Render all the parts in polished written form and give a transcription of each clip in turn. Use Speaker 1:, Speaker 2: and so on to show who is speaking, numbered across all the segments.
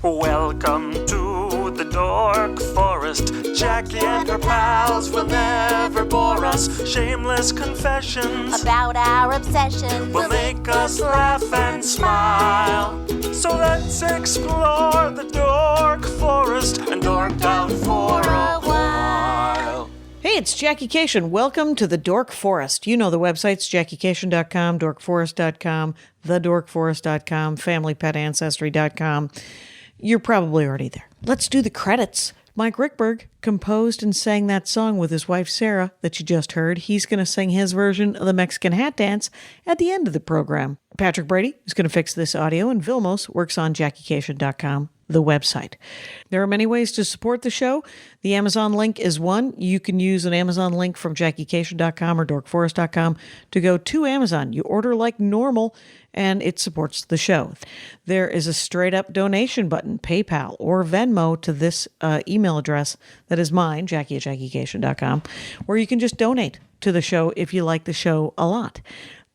Speaker 1: Welcome to the Dork Forest. Jackie and her pals will never bore us. Shameless confessions
Speaker 2: about our obsession
Speaker 1: will make us laugh and smile. So let's explore the Dork Forest and dork out for a while.
Speaker 3: Hey, it's Jackie Cation. Welcome to the Dork Forest. You know the websites, JackieCation.com, DorkForest.com, TheDorkForest.com, FamilyPetAncestry.com. You're probably already there. Let's do the credits. Mike Rickberg composed and sang that song with his wife Sarah that you just heard. He's going to sing his version of the Mexican hat dance at the end of the program. Patrick Brady is going to fix this audio, and Vilmos works on JackieCation.com, the website. There are many ways to support the show. The Amazon link is one. You can use an Amazon link from JackieCation.com or DorkForest.com to go to Amazon. You order like normal, and it supports the show. There is a straight-up donation button, PayPal or Venmo, to this email address that is mine, Jackie@JackieCation.com, where you can just donate to the show if you like the show a lot.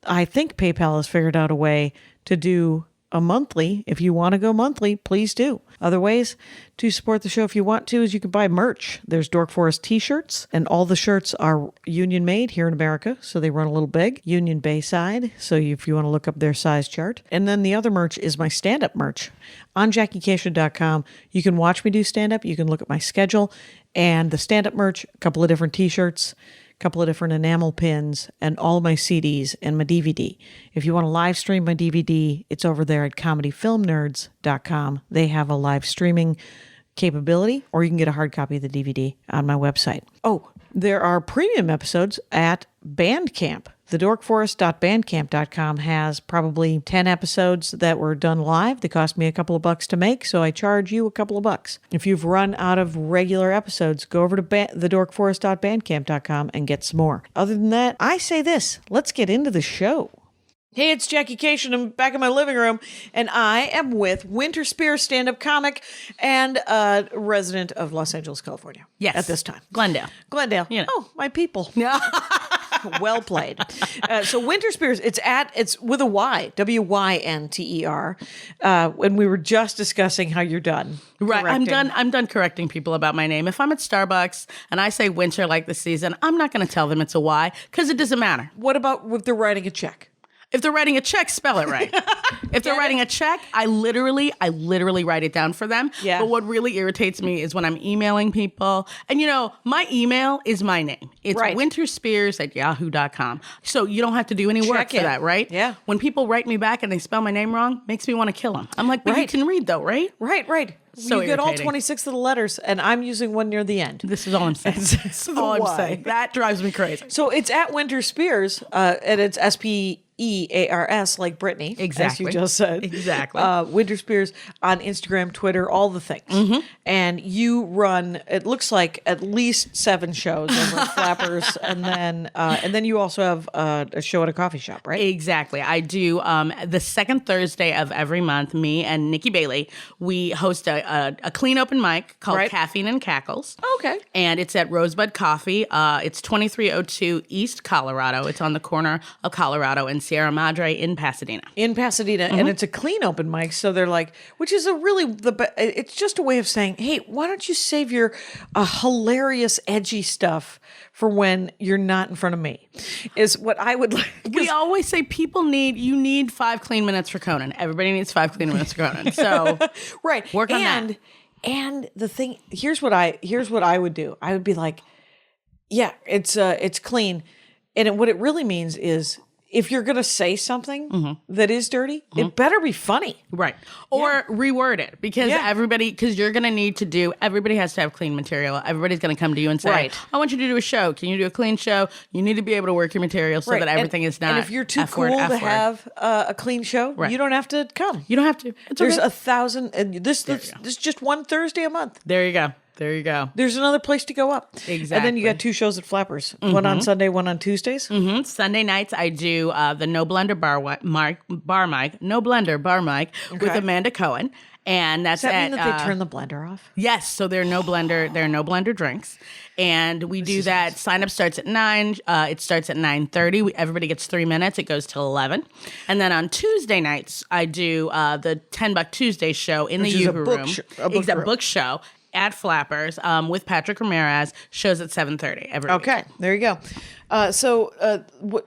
Speaker 3: I think PayPal has figured out a way to do a monthly. If you want to go monthly, please do. Other ways to support the show if you want to is you can buy merch. There's Dork Forest t-shirts, and all the shirts are union made here in America, so they run a little big. Union Bayside, so if you want to look up their size chart. And then the other merch is my stand-up merch. On JackieCation.com, you can watch me do stand-up, you can look at my schedule, and the stand-up merch, a couple of different t-shirts, couple of different enamel pins, and all my CDs and my DVD. If you want to live stream my DVD, it's over there at comedyfilmnerds.com. They have a live streaming capability, or you can get a hard copy of the DVD on my website. Oh, there are premium episodes at Bandcamp. TheDorkForest.bandcamp.com has probably 10 episodes that were done live. They cost me a couple of bucks to make, so I charge you a couple of bucks. If you've run out of regular episodes, go over to TheDorkForest.bandcamp.com and get some more. Other than that, I say this, let's get into the show. Hey, it's Jackie Cation. I'm back in my living room, and I am with Wynter Spears, stand-up comic and resident of Los Angeles, California.
Speaker 4: Yes.
Speaker 3: At this time.
Speaker 4: Glendale.
Speaker 3: You know. Oh, my people. Well played. So Wynter Spears, it's with a Y, Wynter. When we were just discussing how you're done.
Speaker 4: Right.
Speaker 3: Correcting.
Speaker 4: I'm done correcting people about my name. If I'm at Starbucks and I say winter like the season, I'm not going to tell them it's a Y because it doesn't matter.
Speaker 3: What about if they're writing a check?
Speaker 4: If they're writing a check, spell it right. If they're writing a check, I literally write it down for them.
Speaker 3: Yeah.
Speaker 4: But what really irritates me is when I'm emailing people. And, my email is my name. It's
Speaker 3: right.
Speaker 4: winterspears@yahoo.com. So you don't have to do any work for that, right?
Speaker 3: Yeah.
Speaker 4: When people write me back and they spell my name wrong, makes me want to kill them. I'm like, but you can read though, right?
Speaker 3: Right.
Speaker 4: So
Speaker 3: you get all
Speaker 4: irritating.
Speaker 3: 26 of the letters, and I'm using one near the end.
Speaker 4: This is all I'm saying. That's all I'm saying. That drives me crazy.
Speaker 3: So it's at Wynter Spears, and it's SPEARS, like Brittany,
Speaker 4: Exactly.
Speaker 3: as you just said.
Speaker 4: Exactly.
Speaker 3: Wynter Spears on Instagram, Twitter, all the things. Mm-hmm. And you run, it looks like, at least 7 shows over at Flappers, and then you also have a show at a coffee shop, right?
Speaker 4: Exactly. I do the second Thursday of every month. Me and Nikki Bailey, we host a clean open mic called Caffeine and Cackles.
Speaker 3: Okay.
Speaker 4: And it's at Rosebud Coffee. It's 2302 East Colorado. It's on the corner of Colorado and Sierra Madre in Pasadena.
Speaker 3: And it's a clean open mic, so they're like, which is it's just a way of saying, hey, why don't you save your hilarious, edgy stuff for when you're not in front of me, is what I would like.
Speaker 4: We always say you need 5 clean minutes for Conan. Everybody needs 5 clean minutes for Conan. So
Speaker 3: right.
Speaker 4: Work on that.
Speaker 3: And the thing, here's what I would do. I would be like, yeah, it's clean. And what it really means is, if you're going to say something that is dirty, it better be funny.
Speaker 4: Right. Or reword it because you're going to need to everybody has to have clean material. Everybody's going to come to you and say, I want you to do a show. Can you do a clean show? You need to be able to work your material so that everything is not.
Speaker 3: And if you're too cool to have a clean show, you don't have to come.
Speaker 4: You don't have to. It's
Speaker 3: There's
Speaker 4: okay.
Speaker 3: 1,000, and this is just one Thursday a month.
Speaker 4: There you go. There you go.
Speaker 3: There's another place to go up.
Speaker 4: Exactly.
Speaker 3: And then you got 2 shows at Flappers. One on Sunday, one on Tuesdays.
Speaker 4: Mm-hmm. Sunday nights, I do the No Blender bar mic with Amanda Cohen. And that's
Speaker 3: Does that mean that they turn the blender off?
Speaker 4: Yes, so there are no blender drinks, and we do that. Sign up starts at 9. It starts at 9:30. Everybody gets 3 minutes. It goes till 11, and then on Tuesday nights I do the $10 Tuesday show in the Yoo-Hoo Room. It's a book show at Flappers with Patrick Ramirez. Shows at 7:30 every week.
Speaker 3: Okay, there you go.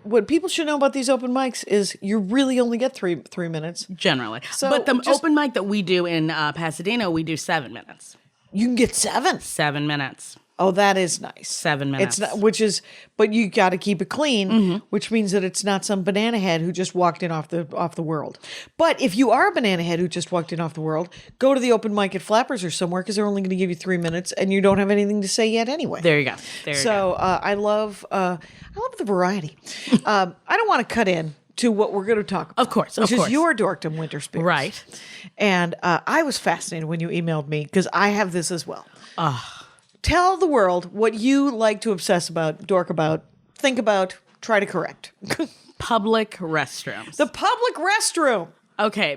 Speaker 3: What people should know about these open mics is you really only get three minutes.
Speaker 4: Generally.
Speaker 3: So
Speaker 4: but the open mic that we do in Pasadena, we do 7 minutes.
Speaker 3: You can get 7.
Speaker 4: 7 minutes.
Speaker 3: Oh, that is nice.
Speaker 4: 7 minutes.
Speaker 3: It's not, but you got to keep it clean, which means that it's not some banana head who just walked in off the world. But if you are a banana head who just walked in off the world, go to the open mic at Flappers or somewhere because they're only going to give you 3 minutes and you don't have anything to say yet anyway.
Speaker 4: There you go.
Speaker 3: I love the variety. I don't want to cut in to what we're going to talk about.
Speaker 4: Of course.
Speaker 3: Which is your dorkdom, Wynter Spears.
Speaker 4: Right.
Speaker 3: And I was fascinated when you emailed me because I have this as well. Tell the world what you like to obsess about, dork about, think about, try to correct.
Speaker 4: Public restrooms.
Speaker 3: The public restroom.
Speaker 4: Okay,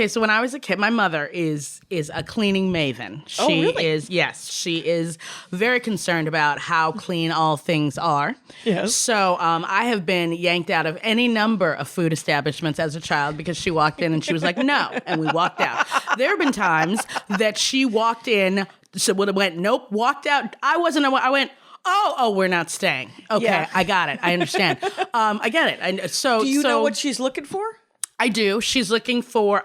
Speaker 4: so when I was a kid, my mother is a cleaning maven. She is very concerned about how clean all things are.
Speaker 3: Yes.
Speaker 4: So I have been yanked out of any number of food establishments as a child because she walked in and she was like, no, and we walked out. There have been times that she walked in, so would have went, nope, walked out. I went, oh, we're not staying. Okay,
Speaker 3: Yeah.
Speaker 4: I got it. I understand. I get it.
Speaker 3: Do you know what she's looking for?
Speaker 4: I do. She's looking for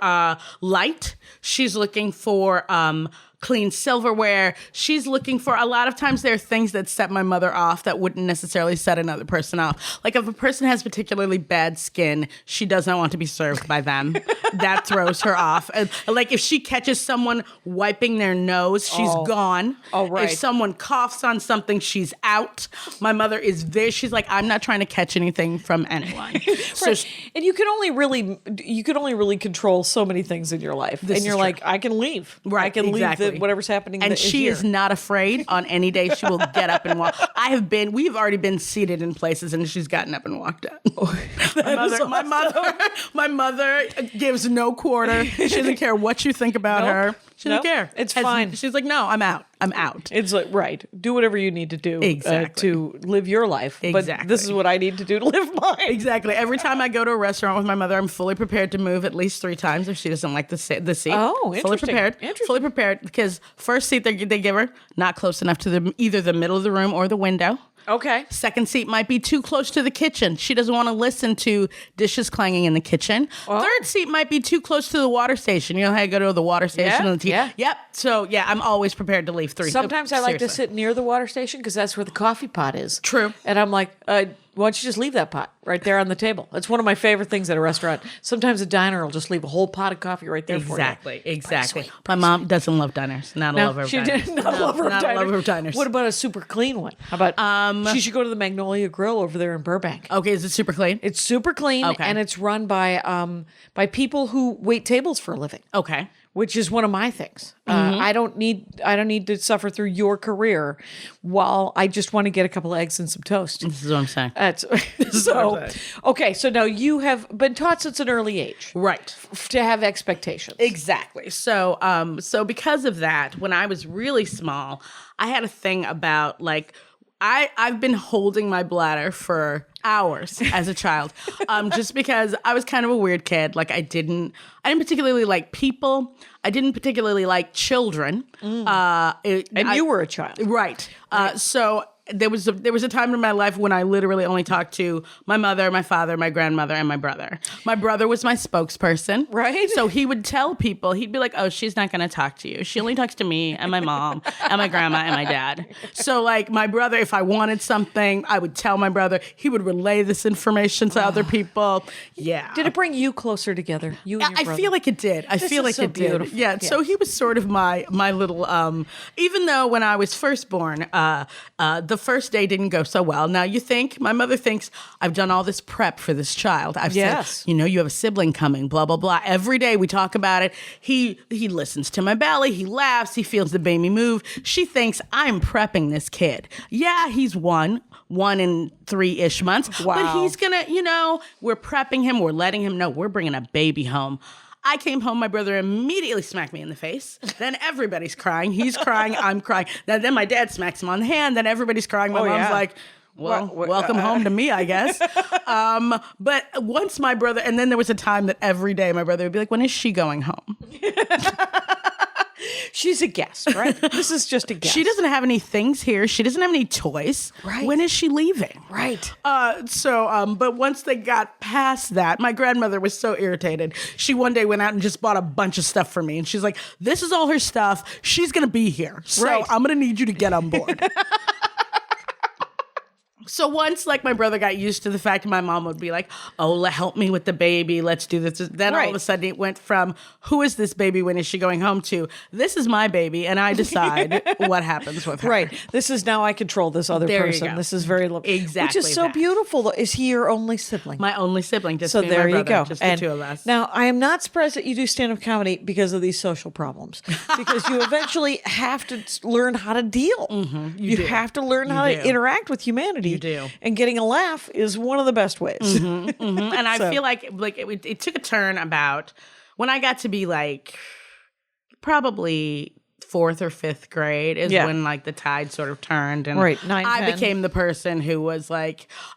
Speaker 4: light. She's looking for clean silverware. She's looking for, a lot of times there are things that set my mother off that wouldn't necessarily set another person off. Like if a person has particularly bad skin, she does not want to be served by them. That throws her off. And, like if she catches someone wiping their nose, she's gone.
Speaker 3: Oh, right.
Speaker 4: If someone coughs on something, she's out. My mother is there. She's like, I'm not trying to catch anything from anyone. So
Speaker 3: and you can only really control so many things in your life. And you're like, I can leave.
Speaker 4: Right,
Speaker 3: I can
Speaker 4: exactly.
Speaker 3: leave whatever's happening.
Speaker 4: And she is not afraid on any day. She will get up and walk. We've already been seated in places and she's gotten up and walked out. My mother gives no quarter. She doesn't care what you think about her. She doesn't care.
Speaker 3: It's fine.
Speaker 4: She's like, no, I'm out. I'm out.
Speaker 3: It's like, right. Do whatever you need to do to live your life.
Speaker 4: Exactly.
Speaker 3: But this is what I need to do to live mine.
Speaker 4: Exactly. Every time I go to a restaurant with my mother, I'm fully prepared to move at least 3 times if she doesn't like the seat.
Speaker 3: Oh, interesting.
Speaker 4: Fully prepared. Fully prepared because first seat they give her, not close enough to either the middle of the room or the window.
Speaker 3: Okay.
Speaker 4: Second seat might be too close to the kitchen. She doesn't want to listen to dishes clanging in the kitchen. Oh. Third seat might be too close to the water station. You know how you go to the water station?
Speaker 3: Yeah.
Speaker 4: Yep. So, I'm always prepared to leave 3.
Speaker 3: Sometimes I like to sit near the water station because that's where the coffee pot is.
Speaker 4: True.
Speaker 3: And I'm like, why don't you just leave that pot right there on the table? It's one of my favorite things at a restaurant. Sometimes a diner will just leave a whole pot of coffee right there for you.
Speaker 4: Exactly. My mom doesn't love diners. Not a lover of diners.
Speaker 3: Not a lover of diners.
Speaker 4: Diners.
Speaker 3: What about a super clean one? How about she should go to the Magnolia Grill over there in Burbank.
Speaker 4: Okay, is it super clean?
Speaker 3: It's super clean, and it's run by people who wait tables for a living.
Speaker 4: Okay.
Speaker 3: Which is one of my things. I don't need to suffer through your career while I just want to get a couple of eggs and some toast.
Speaker 4: This is what I'm saying.
Speaker 3: Okay, so now you have been taught since an early age,
Speaker 4: right,
Speaker 3: to have expectations.
Speaker 4: Exactly. So because of that, when I was really small, I had a thing about like I've been holding my bladder for hours as a child, just because I was kind of a weird kid. Like I didn't particularly like people. I didn't particularly like children.
Speaker 3: You were a child,
Speaker 4: right? So there was a time in my life when I literally only talked to my mother, my father, my grandmother, and my brother. My brother was my spokesperson.
Speaker 3: Right.
Speaker 4: So he would tell people, he'd be like, oh, she's not going to talk to you. She only talks to me and my mom and my grandma and my dad. So like my brother, if I wanted something, I would tell my brother. He would relay this information to other people. Yeah.
Speaker 3: Did it bring you closer together? You and your brother?
Speaker 4: I feel like it did. I feel like it did.
Speaker 3: Beautiful.
Speaker 4: Yeah. So he was sort of my little, even though when I was first born, the first day didn't go so well. Now my mother thinks I've done all this prep for this child. I've said, you have a sibling coming, blah, blah, blah. Every day we talk about it. He listens to my belly. He laughs. He feels the baby move. She thinks I'm prepping this kid. Yeah, he's one in 3-ish months.
Speaker 3: Wow.
Speaker 4: But he's going to, we're prepping him. We're letting him know we're bringing a baby home. I came home, my brother immediately smacked me in the face. Then everybody's crying. He's crying, I'm crying. Then my dad smacks him on the hand. Then everybody's crying. My mom's like, well, welcome home to me, I guess. But once my brother, and then there was a time that every day my brother would be like, when is she going home?
Speaker 3: She's a guest, right? This is just a guest.
Speaker 4: She doesn't have any things here. She doesn't have any toys.
Speaker 3: Right.
Speaker 4: When is she leaving?
Speaker 3: Right.
Speaker 4: But once they got past that, my grandmother was so irritated. She one day went out and just bought a bunch of stuff for me. And she's like, this is all her stuff. She's going to be here. So I'm going to need you to get on board. So once, my brother got used to the fact my mom would be like, oh, help me with the baby. Let's do this. Then all of a sudden it went from, who is this baby? When is she going home? To, this is my baby, and I decide what happens with her.
Speaker 3: Right. This is now I control this other person. This is very
Speaker 4: exactly
Speaker 3: which is so beautiful. Though. Is he your only sibling?
Speaker 4: My only sibling. Just
Speaker 3: so
Speaker 4: me
Speaker 3: there
Speaker 4: and my
Speaker 3: you
Speaker 4: brother,
Speaker 3: go.
Speaker 4: Just
Speaker 3: and
Speaker 4: the two of us.
Speaker 3: Now I am not surprised that you do stand-up comedy because of these social problems. Because you eventually have to learn how to deal.
Speaker 4: Mm-hmm.
Speaker 3: You have to learn how to interact with humanity.
Speaker 4: You do.
Speaker 3: And getting a laugh is one of the best ways.
Speaker 4: Mm-hmm, mm-hmm. And I feel like it took a turn about when I got to be probably 4th or 5th grade is when the tide sort of turned, and
Speaker 3: 9,
Speaker 4: I
Speaker 3: 10.
Speaker 4: became the person who was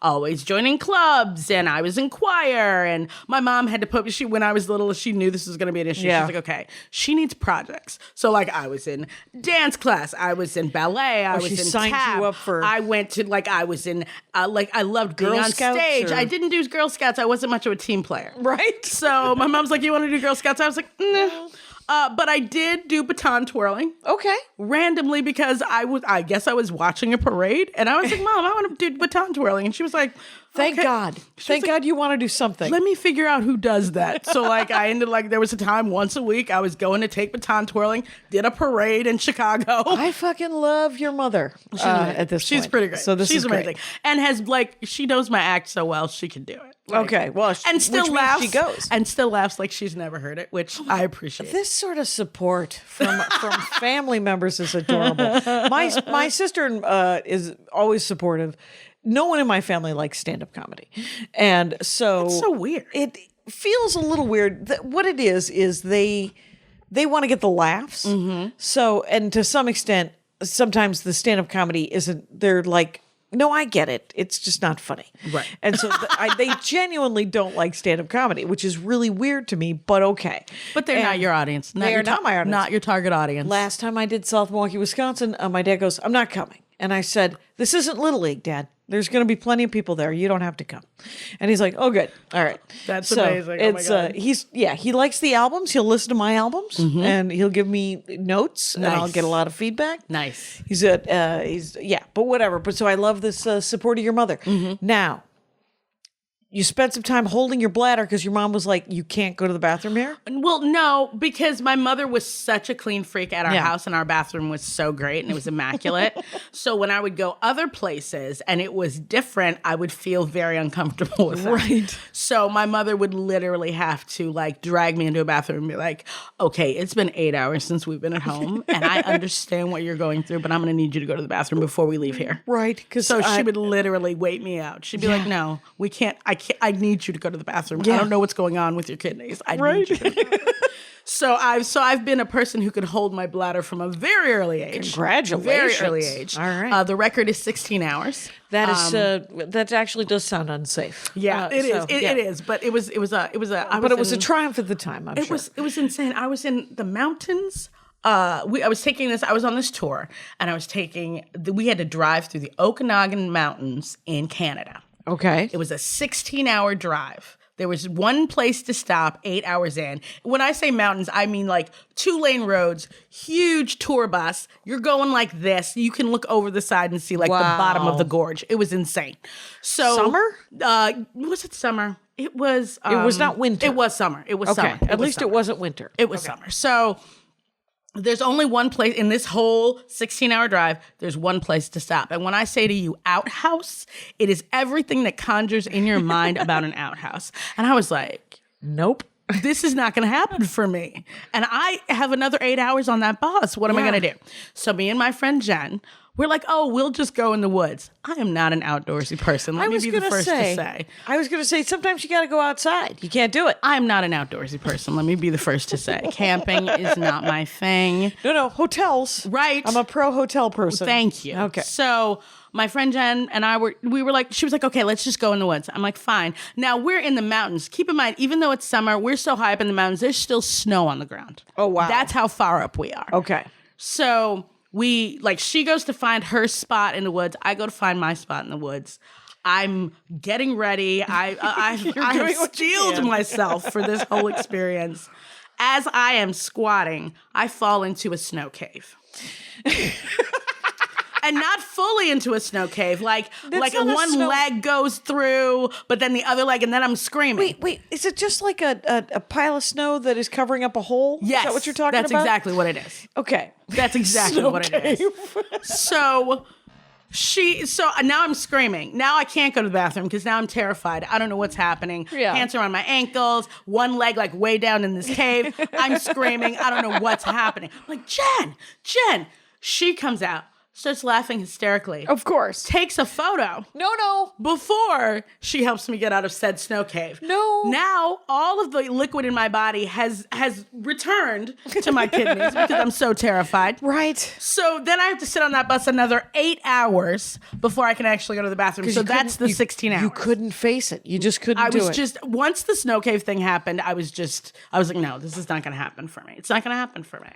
Speaker 4: always joining clubs, and I was in choir, and my mom had to put when I was little, she knew this was going to be an issue.
Speaker 3: Yeah.
Speaker 4: She was like, okay, she needs projects. So I was in dance class, I was in ballet, I was
Speaker 3: she
Speaker 4: in
Speaker 3: signed
Speaker 4: tap.
Speaker 3: you up for.
Speaker 4: I went to I was in I loved being
Speaker 3: Girl
Speaker 4: on
Speaker 3: Scouts
Speaker 4: stage.
Speaker 3: or-
Speaker 4: I didn't do Girl Scouts. I wasn't much of a team player.
Speaker 3: Right.
Speaker 4: So my mom's like, you want to do Girl Scouts? I was like, nah. But I did do baton twirling.
Speaker 3: Okay.
Speaker 4: Randomly, because I guess I was watching a parade, and I was like, Mom, I want to do baton twirling. And she was like,
Speaker 3: Thank
Speaker 4: okay.
Speaker 3: God. Thank God you want to do something.
Speaker 4: Let me figure out who does that. So I ended there was a time once a week I was going to take baton twirling, did a parade in Chicago.
Speaker 3: I fucking love your mother at this point.
Speaker 4: She's pretty great.
Speaker 3: So
Speaker 4: She's
Speaker 3: is
Speaker 4: amazing. And has she knows my act so well, she can do it.
Speaker 3: Okay, well,
Speaker 4: and still
Speaker 3: which
Speaker 4: laughs.
Speaker 3: means she goes.
Speaker 4: And still laughs like she's never heard it, which I appreciate.
Speaker 3: This sort of support from family members is adorable. My sister is always supportive. No one in my family likes stand-up comedy, and so
Speaker 4: it's so weird.
Speaker 3: It feels a little weird. What it is they want to get the laughs. Mm-hmm. So, and to some extent, sometimes the stand-up comedy isn't. They're like, no, I get it. It's just not funny.
Speaker 4: Right.
Speaker 3: And so they genuinely don't like stand-up comedy, which is really weird to me, but okay.
Speaker 4: But they're not your audience.
Speaker 3: They are not my audience.
Speaker 4: Not your target audience.
Speaker 3: Last time I did South Milwaukee, Wisconsin, my dad goes, I'm not coming. And I said, this isn't Little League, Dad. There's going to be plenty of people there. You don't have to come. And he's like, oh, good. All right.
Speaker 4: That's amazing. Oh my God.
Speaker 3: He likes the albums. He'll listen to my albums and he'll give me notes and I'll get a lot of feedback.
Speaker 4: Nice.
Speaker 3: But whatever. But so I love this support of your mother. Mm-hmm. Now, you spent some time holding your bladder because your mom was like, you can't go to the bathroom here?
Speaker 4: Well, no, because my mother was such a clean freak at our house, and our bathroom was so great and it was immaculate. So when I would go other places and it was different, I would feel very uncomfortable with that.
Speaker 3: Right.
Speaker 4: So my mother would literally have to drag me into a bathroom and be like, okay, it's been 8 hours since we've been at home and I understand what you're going through, but I'm going to need you to go to the bathroom before we leave here.
Speaker 3: Right.
Speaker 4: So she would literally wait me out. She'd be like, no, we can't. I need you to go to the bathroom.
Speaker 3: Yeah.
Speaker 4: I don't know what's going on with your kidneys. I need you to go to the bathroom. So I've been a person who could hold my bladder from a very early age.
Speaker 3: Congratulations.
Speaker 4: Very early age.
Speaker 3: All right.
Speaker 4: The record is 16 hours.
Speaker 3: That is that actually does sound unsafe.
Speaker 4: Yeah, it is. It is. But it was a
Speaker 3: triumph at the time. I'm sure.
Speaker 4: It was insane. I was in the mountains. I was on this tour, and we had to drive through the Okanagan Mountains in Canada.
Speaker 3: Okay.
Speaker 4: It was a 16-hour drive. There was one place to stop 8 hours in. When I say mountains, I mean 2-lane roads, huge tour bus. You're going like this. You can look over the side and see the bottom of the gorge. It was insane. So
Speaker 3: summer?
Speaker 4: Was it summer? It was.
Speaker 3: It was not winter.
Speaker 4: It was summer. It was summer.
Speaker 3: At least it wasn't winter.
Speaker 4: It was summer. So there's only one place in this whole 16-hour drive. There's one place to stop. And when I say to you outhouse, it is everything that conjures in your mind about an outhouse. And I was like,
Speaker 3: Nope.
Speaker 4: this is not going to happen for me. And I have another 8 hours on that bus. What am I going to do? So me and my friend Jen, we're like, oh, we'll just go in the woods. I am not an outdoorsy person. Let me be the first to say.
Speaker 3: I was going to say, sometimes you got to go outside. You can't do it.
Speaker 4: I am not an outdoorsy person. Let me be the first to say. Camping is not my thing.
Speaker 3: No, hotels.
Speaker 4: Right.
Speaker 3: I'm a pro hotel person.
Speaker 4: Thank you.
Speaker 3: Okay.
Speaker 4: So my friend Jen and I we were like, she was like, okay, let's just go in the woods. I'm like, fine. Now we're in the mountains. Keep in mind, even though it's summer, we're so high up in the mountains, there's still snow on the ground.
Speaker 3: Oh, wow.
Speaker 4: That's how far up we are.
Speaker 3: Okay.
Speaker 4: So she goes to find her spot in the woods. I go to find my spot in the woods. I'm getting ready. I have steeled myself for this whole experience. As I am squatting, I fall into a snow cave. And not fully into a snow cave, like one leg goes through, but then the other leg, and then I'm screaming.
Speaker 3: Wait, is it just like a pile of snow that is covering up a hole?
Speaker 4: Yes.
Speaker 3: Is that what you're talking
Speaker 4: That's
Speaker 3: about?
Speaker 4: exactly what it is.
Speaker 3: Okay.
Speaker 4: That's exactly what it is. So now I'm screaming. Now I can't go to the bathroom because now I'm terrified. I don't know what's happening.
Speaker 3: Yeah.
Speaker 4: Pants around my ankles, one leg like way down in this cave. I'm screaming. I don't know what's happening. I'm like, Jen. She comes out, starts laughing hysterically.
Speaker 3: Of course.
Speaker 4: Takes a photo.
Speaker 3: No.
Speaker 4: Before she helps me get out of said snow cave.
Speaker 3: No.
Speaker 4: Now all of the liquid in my body has returned to my kidneys because I'm so terrified.
Speaker 3: Right.
Speaker 4: So then I have to sit on that bus another 8 hours before I can actually go to the bathroom. So that's the 16 hours.
Speaker 3: You couldn't face it. You just couldn't do it.
Speaker 4: Once the snow cave thing happened, I was like, no, this is not going to happen for me. It's not going to happen for me.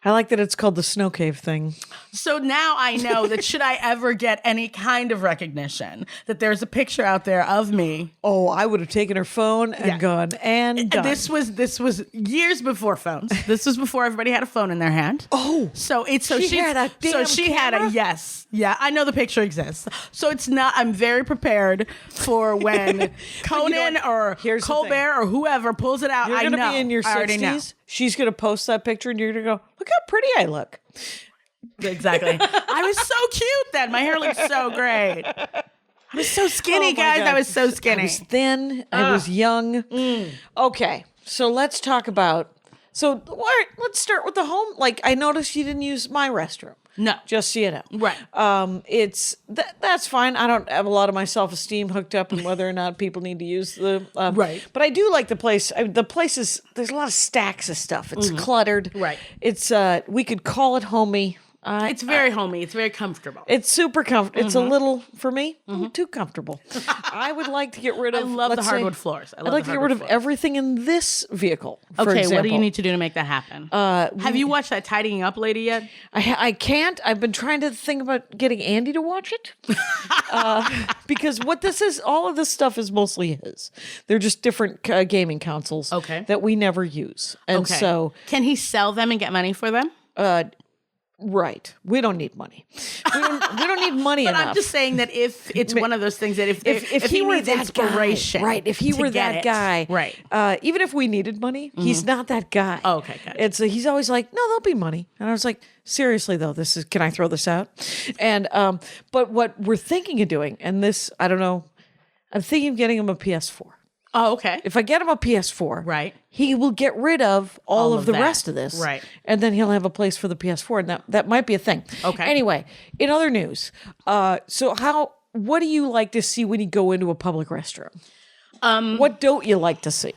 Speaker 3: I like that it's called the snow cave thing.
Speaker 4: So now I know that should I ever get any kind of recognition, that there's a picture out there of me.
Speaker 3: Oh, I would have taken her phone and gone and done.
Speaker 4: This was years before phones. This was before everybody had a phone in their hand.
Speaker 3: Oh,
Speaker 4: she had a
Speaker 3: camera?
Speaker 4: yes. Yeah, I know the picture exists. So it's not, I'm very prepared for when Conan or Colbert or whoever pulls it out.
Speaker 3: You're going to be in your 60s. She's going to post that picture and you're going to go, look how pretty I look.
Speaker 4: Exactly. I was so cute then. My hair looked so great. I was so skinny, guys.
Speaker 3: God.
Speaker 4: I was so skinny.
Speaker 3: I was thin. I was young. Okay, so let's talk about, let's start with the home. Like, I noticed you didn't use my restroom.
Speaker 4: No.
Speaker 3: Just so you know.
Speaker 4: Right.
Speaker 3: That's fine. I don't have a lot of my self-esteem hooked up in whether or not people need to use the
Speaker 4: right.
Speaker 3: But I do like the place. The place is, there's a lot of stacks of stuff. It's cluttered.
Speaker 4: Right.
Speaker 3: It's we could call it homey.
Speaker 4: It's very homey. It's very comfortable.
Speaker 3: It's super comfortable. It's a little, for me, a little too comfortable. I would like to get rid of.
Speaker 4: I love the hardwood floors.
Speaker 3: I'd like to get rid of everything in this vehicle. For example.
Speaker 4: What do you need to do to make that happen? Have you watched that Tidying Up lady yet?
Speaker 3: I can't. I've been trying to think about getting Andy to watch it. Because what this is, all of this stuff is mostly his. They're just different gaming consoles that we never use. And so.
Speaker 4: Can he sell them and get money for them?
Speaker 3: Right. We don't need money. We don't need money enough.
Speaker 4: But I'm just saying that if it's one of those things that if he
Speaker 3: were
Speaker 4: needs
Speaker 3: that
Speaker 4: inspiration,
Speaker 3: guy, right? If he were that guy,
Speaker 4: right?
Speaker 3: Even if we needed money, he's not that guy.
Speaker 4: Oh, okay, got it.
Speaker 3: He's always like, no, there'll be money, and I was like, seriously though, can I throw this out? And but what we're thinking of doing, and this, I don't know, I'm thinking of getting him a PS4.
Speaker 4: Oh, okay.
Speaker 3: If I get him a PS4,
Speaker 4: right,
Speaker 3: he will get rid of all of the rest of this,
Speaker 4: right,
Speaker 3: and then he'll have a place for the PS4, and that might be a thing.
Speaker 4: Okay.
Speaker 3: Anyway, in other news, what do you like to see when you go into a public restroom? What don't you like to see?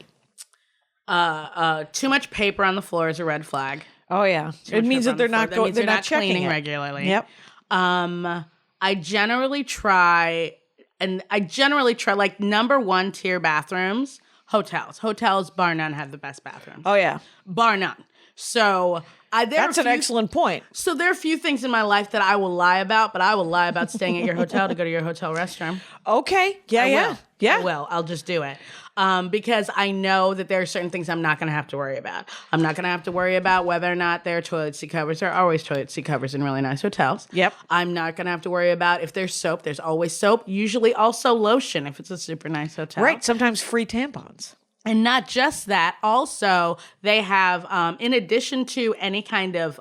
Speaker 4: Too much paper on the floor is a red flag.
Speaker 3: Oh yeah, it means that they're not going. They're not
Speaker 4: cleaning
Speaker 3: it
Speaker 4: regularly.
Speaker 3: Yep.
Speaker 4: I generally try like number one tier bathrooms, hotels. Hotels, bar none, have the best bathrooms.
Speaker 3: Oh yeah,
Speaker 4: bar none. So
Speaker 3: that's an excellent point.
Speaker 4: So there are a few things in my life that I will lie about, but I will lie about staying at your hotel to go to your hotel restroom.
Speaker 3: Okay. Yeah.
Speaker 4: I will. I'll just do it. Because I know that there are certain things I'm not going to have to worry about. I'm not going to have to worry about whether or not there are toilet seat covers. There are always toilet seat covers in really nice hotels.
Speaker 3: Yep.
Speaker 4: I'm not going to have to worry about if there's soap. There's always soap. Usually also lotion if it's a super nice hotel.
Speaker 3: Right. Sometimes free tampons.
Speaker 4: And not just that, also they have, in addition to any kind of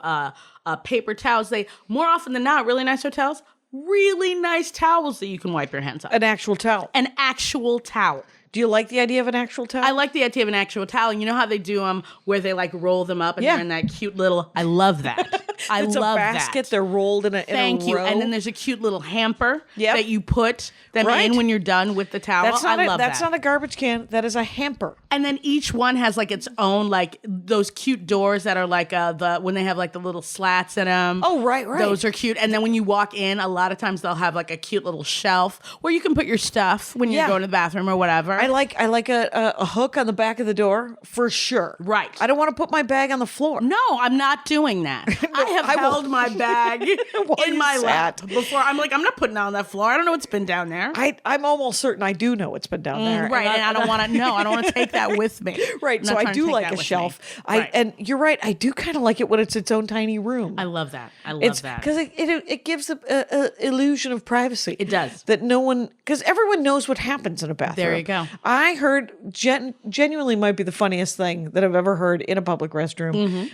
Speaker 4: paper towels, they more often than not, really nice hotels, really nice towels that you can wipe your hands on.
Speaker 3: An actual towel.
Speaker 4: An actual towel.
Speaker 3: Do you like the idea of an actual towel?
Speaker 4: I like the idea of an actual towel. And you know how they do them where they like roll them up and they're in that cute little, I love that. I
Speaker 3: it's
Speaker 4: love
Speaker 3: a basket.
Speaker 4: that.
Speaker 3: They're rolled in a
Speaker 4: Thank you.
Speaker 3: row.
Speaker 4: And then there's a cute little hamper that you put them in when you're done with the towel.
Speaker 3: That's not
Speaker 4: I love that.
Speaker 3: That's not a garbage can. That is a hamper.
Speaker 4: And then each one has like its own, like those cute doors that are like when they have like the little slats in them.
Speaker 3: Oh, right.
Speaker 4: Those are cute. And then when you walk in, a lot of times they'll have like a cute little shelf where you can put your stuff when you're going to the bathroom or whatever.
Speaker 3: I like a hook on the back of the door for sure.
Speaker 4: Right.
Speaker 3: I don't want to put my bag on the floor.
Speaker 4: No, I'm not doing that. I have held my bag in my lap before. I'm like, I'm not putting it on that floor. I don't know what's been down there.
Speaker 3: I'm almost certain I do know what's been down there.
Speaker 4: Right. And I don't want to know. I don't want to take that with me.
Speaker 3: Right. So I do like a shelf. And you're right. I do kind of like it when it's its own tiny room.
Speaker 4: I love that. I love that.
Speaker 3: Because it gives a illusion of privacy.
Speaker 4: It does.
Speaker 3: That no one, because everyone knows what happens in a bathroom.
Speaker 4: There you go.
Speaker 3: I heard genuinely might be the funniest thing that I've ever heard in a public restroom,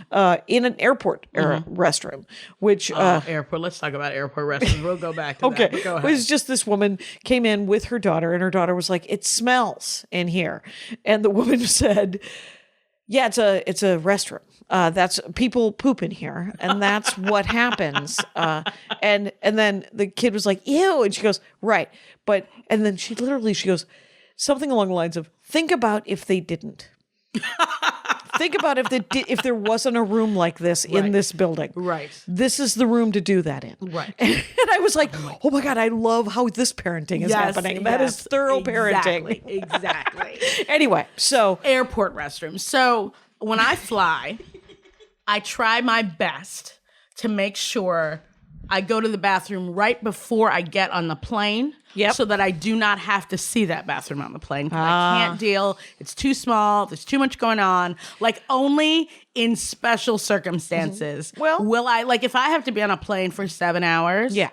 Speaker 3: in an airport restroom, which
Speaker 4: airport. Let's talk about airport restrooms. We'll go back to that.
Speaker 3: Okay.
Speaker 4: Go
Speaker 3: It
Speaker 4: ahead.
Speaker 3: was just this woman came in with her daughter, and her daughter was like, "It smells in here," and the woman said, "Yeah, it's a restroom. That's people poop in here, and that's what happens." And then the kid was like, "Ew," and she goes, "Right," and then she goes something along the lines of, "Think about if they didn't." Think about if there wasn't a room like this in this building.
Speaker 4: Right.
Speaker 3: This is the room to do that in.
Speaker 4: Right.
Speaker 3: And I was like, oh my God, I love how this parenting is happening. That is thorough parenting.
Speaker 4: Exactly.
Speaker 3: Anyway, so.
Speaker 4: Airport restrooms. So when I fly, I try my best to make sure I go to the bathroom right before I get on the plane.
Speaker 3: Yep.
Speaker 4: So that I do not have to see that bathroom on the plane. I can't deal. It's too small. There's too much going on. Like only in special circumstances.
Speaker 3: Well,
Speaker 4: will I, like if I have to be on a plane for 7 hours.
Speaker 3: Yeah.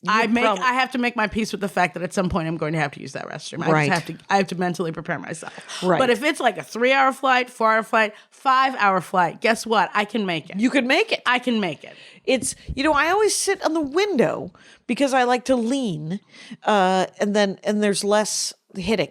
Speaker 4: I have to make my peace with the fact that at some point I'm going to have to use that restroom. I have to mentally prepare myself.
Speaker 3: Right.
Speaker 4: But if it's like a 3-hour flight, 4-hour flight, 5-hour flight, guess what? I can make it.
Speaker 3: You could make it.
Speaker 4: I can make it.
Speaker 3: It's, I always sit on the window because I like to lean, and there's less hitting.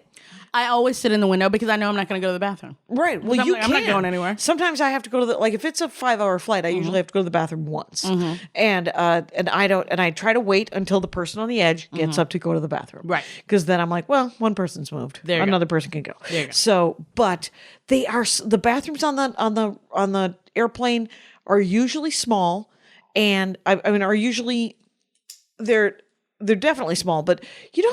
Speaker 4: I always sit in the window because I know I'm not going to go to the bathroom.
Speaker 3: Right. Well,
Speaker 4: I'm not going anywhere.
Speaker 3: Sometimes I have to go to if it's a 5-hour flight, I usually have to go to the bathroom once. And I try to wait until the person on the edge gets up to go to the bathroom.
Speaker 4: Right.
Speaker 3: Because then I'm like, well, one person's moved. Another person can go.
Speaker 4: There you go.
Speaker 3: So, but the bathrooms on the airplane are usually small, and are usually they're definitely small, but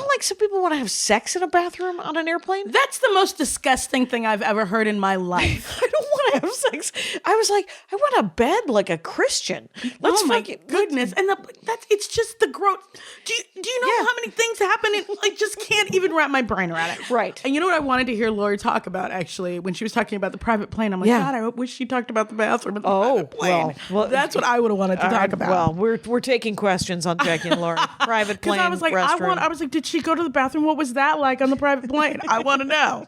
Speaker 3: like some people want to have sex in a bathroom on an airplane?
Speaker 4: That's the most disgusting thing I've ever heard in my life.
Speaker 3: I don't want to have sex. I was like, I want a bed like a Christian.
Speaker 4: Oh my goodness. And it's just the growth. Do you know how many things happen? I just can't even wrap my brain around it.
Speaker 3: Right.
Speaker 4: And you know what I wanted to hear Lori talk about actually when she was talking about the private plane? I'm like, God, I wish she talked about the bathroom and the private plane. Well, that's what I would have wanted to talk about.
Speaker 3: Well, we're taking questions on Jackie and Lori. Private plane.
Speaker 4: I was like, I was like, did she go to the bathroom? What was that like on the private plane? I want to know.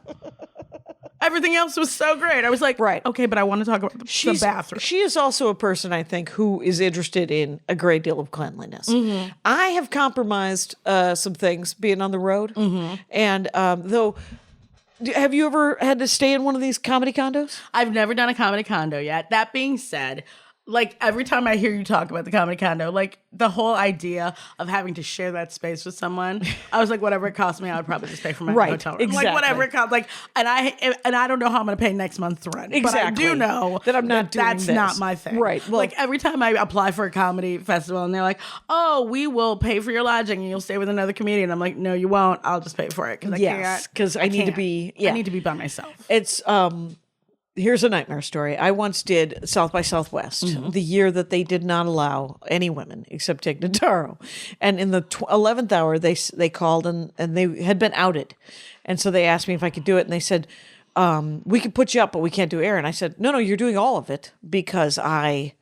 Speaker 4: Everything else was so great. I was like,
Speaker 3: right.
Speaker 4: Okay, but I want to talk about the bathroom.
Speaker 3: She is also a person, I think, who is interested in a great deal of cleanliness. I have compromised some things being on the road. And though, have you ever had to stay in one of these comedy condos?
Speaker 4: I've never done a comedy condo yet. That being said, like every time I hear you talk about the comedy condo, like the whole idea of having to share that space with someone, I was like, whatever it costs me, I would probably just pay for my hotel room.
Speaker 3: Exactly.
Speaker 4: Like whatever it costs. Like, and I don't know how I'm going to pay next month's rent.
Speaker 3: Exactly.
Speaker 4: But I do know
Speaker 3: that I'm not doing
Speaker 4: that's
Speaker 3: this.
Speaker 4: not my thing.
Speaker 3: Right. Well,
Speaker 4: like every time I apply for a comedy festival and they're like, oh, we will pay for your lodging and you'll stay with another comedian. I'm like, no, you won't. I'll just pay for it because I
Speaker 3: need to be. Yeah.
Speaker 4: I need to be by myself.
Speaker 3: It's Here's a nightmare story. I once did South by Southwest, the year that they did not allow any women except Tig Notaro. And in the 11th hour, they called and they had been outed. And so they asked me if I could do it. And they said, we could put you up, but we can't do air. And I said, no, you're doing all of it because I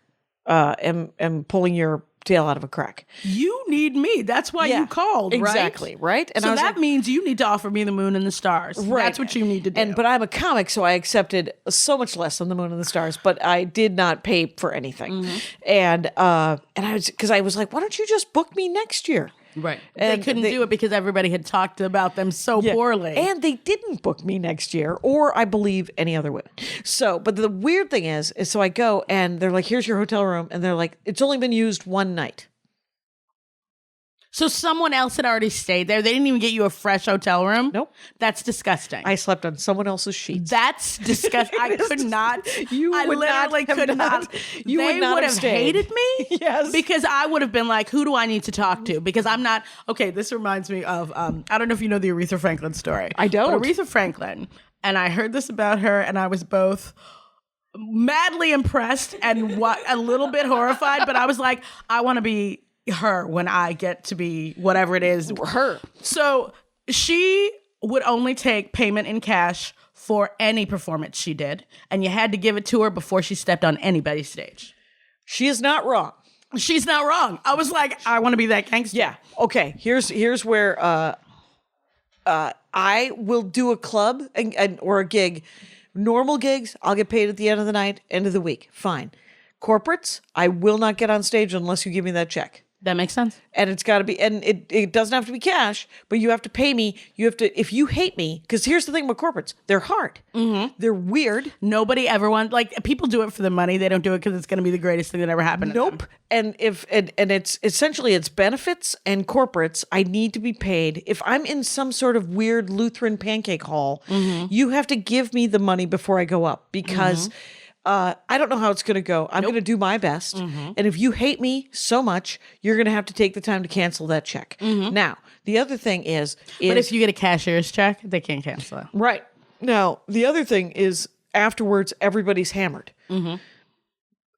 Speaker 3: am pulling your tail out of a crack.
Speaker 4: You need me. That's why you called, right?
Speaker 3: Exactly, right? And
Speaker 4: so that means you need to offer me the moon and the stars.
Speaker 3: Right.
Speaker 4: That's what you need to do.
Speaker 3: But I'm a comic, so I accepted so much less than the moon and the stars, but I did not pay for anything. And I was like, why don't you just book me next year?
Speaker 4: Right.
Speaker 3: And
Speaker 4: they couldn't do it because everybody had talked about them so poorly.
Speaker 3: And they didn't book me next year, or I believe any other women. So, but the weird thing is so I go and they're like, here's your hotel room. And they're like, it's only been used one night.
Speaker 4: So someone else had already stayed there. They didn't even get you a fresh hotel room?
Speaker 3: Nope.
Speaker 4: That's disgusting.
Speaker 3: I slept on someone else's sheets.
Speaker 4: That's disgusting. I could not. I literally could not.
Speaker 3: You
Speaker 4: they
Speaker 3: would not
Speaker 4: would
Speaker 3: have
Speaker 4: have
Speaker 3: stayed.
Speaker 4: hated me.
Speaker 3: Yes.
Speaker 4: Because I would have been like, who do I need to talk to? Because I'm not. Okay, this reminds me of, I don't know if you know the Aretha Franklin story.
Speaker 3: I don't.
Speaker 4: But Aretha Franklin, and I heard this about her, and I was both madly impressed and a little bit horrified, but I was like, I want to be her when I get to be whatever it is.
Speaker 3: Her.
Speaker 4: So she would only take payment in cash for any performance she did, and you had to give it to her before she stepped on anybody's stage.
Speaker 3: She is not wrong.
Speaker 4: She's not wrong. I was like, I want to be that gangster.
Speaker 3: Yeah. Okay. Here's where I will do a club or a gig. Normal gigs, I'll get paid at the end of the night, end of the week. Fine. Corporates, I will not get on stage unless you give me that check.
Speaker 4: That makes sense.
Speaker 3: And it's got to be, and it doesn't have to be cash, but you have to pay me. You have to, if you hate me, because here's the thing about corporates, they're hard. Mm-hmm. They're weird.
Speaker 4: Nobody ever wants, like, people do it for the money. They don't do it because it's going to be the greatest thing that ever happened to them.
Speaker 3: And it's essentially it's benefits and corporates. I need to be paid. If I'm in some sort of weird Lutheran pancake hall, you have to give me the money before I go up because I don't know how it's going to go. I'm going to do my best. And if you hate me so much, you're going to have to take the time to cancel that check. Now, the other thing is...
Speaker 4: But if you get a cashier's check, they can't cancel it.
Speaker 3: Right. Now, the other thing is afterwards, everybody's hammered.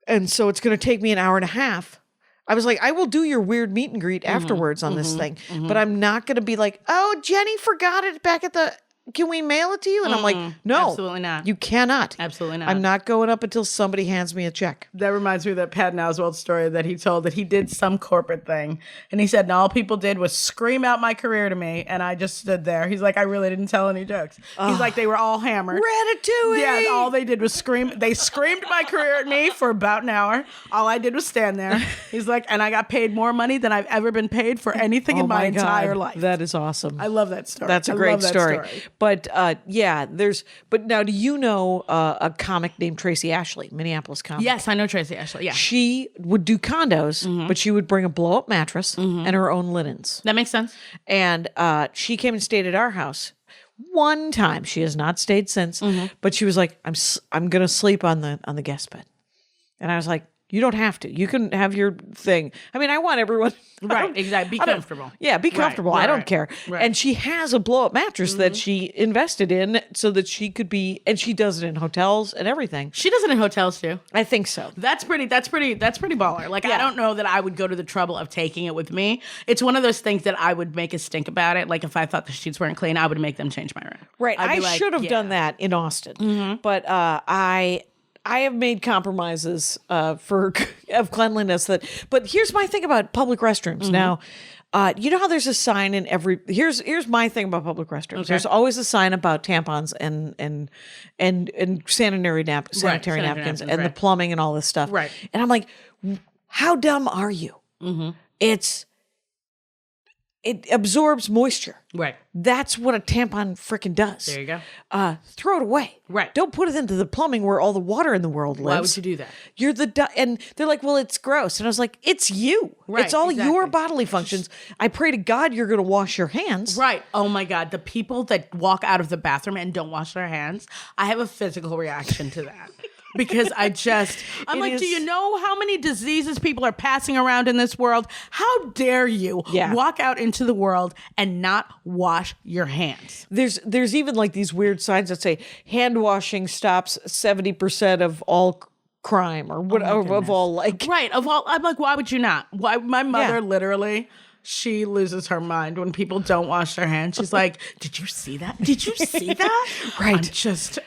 Speaker 3: And so it's going to take me an hour and a half. I was like, I will do your weird meet and greet afterwards on this thing. But I'm not going to be like, oh, Jenny forgot it back at the... Can we mail it to you? And I'm like, no.
Speaker 4: Absolutely not.
Speaker 3: You cannot.
Speaker 4: Absolutely not.
Speaker 3: I'm not going up until somebody hands me a check.
Speaker 4: That reminds me of that Patton Oswalt story that he told, that he did some corporate thing. And he said, and all people did was scream out my career to me. And I just stood there. He's like, I really didn't tell any jokes. He's like, they were all hammered.
Speaker 3: Ratatouille!
Speaker 4: Yeah, and all they did was scream. They screamed my career at me for about an hour. All I did was stand there. He's like, and I got paid more money than I've ever been paid for anything in my entire life.
Speaker 3: That is awesome.
Speaker 4: I love that story.
Speaker 3: That's a great story. But yeah, but now do you know a comic named Tracy Ashley, Minneapolis comic?
Speaker 4: Yes, I know Tracy Ashley. Yeah.
Speaker 3: She would do condos, but she would bring a blow up mattress and her own linens.
Speaker 4: That makes sense.
Speaker 3: And she came and stayed at our house one time. She has not stayed since, but she was like, I'm going to sleep on the guest bed. And I was like, you don't have to. You can have your thing. I mean, I want everyone...
Speaker 4: Right, exactly. Be comfortable.
Speaker 3: Yeah, be comfortable.
Speaker 4: Right,
Speaker 3: I don't care.
Speaker 4: Right.
Speaker 3: And she has a blow-up mattress that she invested in so that she could be... And she does it in hotels and everything.
Speaker 4: She does it in hotels, too.
Speaker 3: I think so.
Speaker 4: That's pretty baller. Like, I don't know that I would go to the trouble of taking it with me. It's one of those things that I would make a stink about it. Like, if I thought the sheets weren't clean, I would make them change my room.
Speaker 3: Right. I should have done that in Austin. But I have made compromises of cleanliness but here's my thing about public restrooms. Now, you know how there's a sign in every, here's my thing about public restrooms. Okay. There's always a sign about tampons and sanitary napkins and the plumbing and all this stuff.
Speaker 4: Right.
Speaker 3: And I'm like, how dumb are you? It absorbs moisture.
Speaker 4: Right.
Speaker 3: That's what a tampon freaking does.
Speaker 4: There you go.
Speaker 3: Throw it away.
Speaker 4: Right.
Speaker 3: Don't put it into the plumbing where all the water in the world lives.
Speaker 4: Why would you do that?
Speaker 3: You're and they're like, well, it's gross. And I was like, it's you.
Speaker 4: Right,
Speaker 3: it's all
Speaker 4: exactly.
Speaker 3: your bodily functions. I pray to God you're going to wash your hands.
Speaker 4: Right. Oh my God. The people that walk out of the bathroom and don't wash their hands, I have a physical reaction to that. Because I'm like, do you know how many diseases people are passing around in this world? How dare you walk out into the world and not wash your hands?
Speaker 3: There's even like these weird signs that say hand washing stops 70% of all crime or whatever of all like.
Speaker 4: Right. I'm like, why would you not? Why? My mother literally... She loses her mind when people don't wash their hands. She's like, did you see that? Did you see that?
Speaker 3: Right.
Speaker 4: I'm just,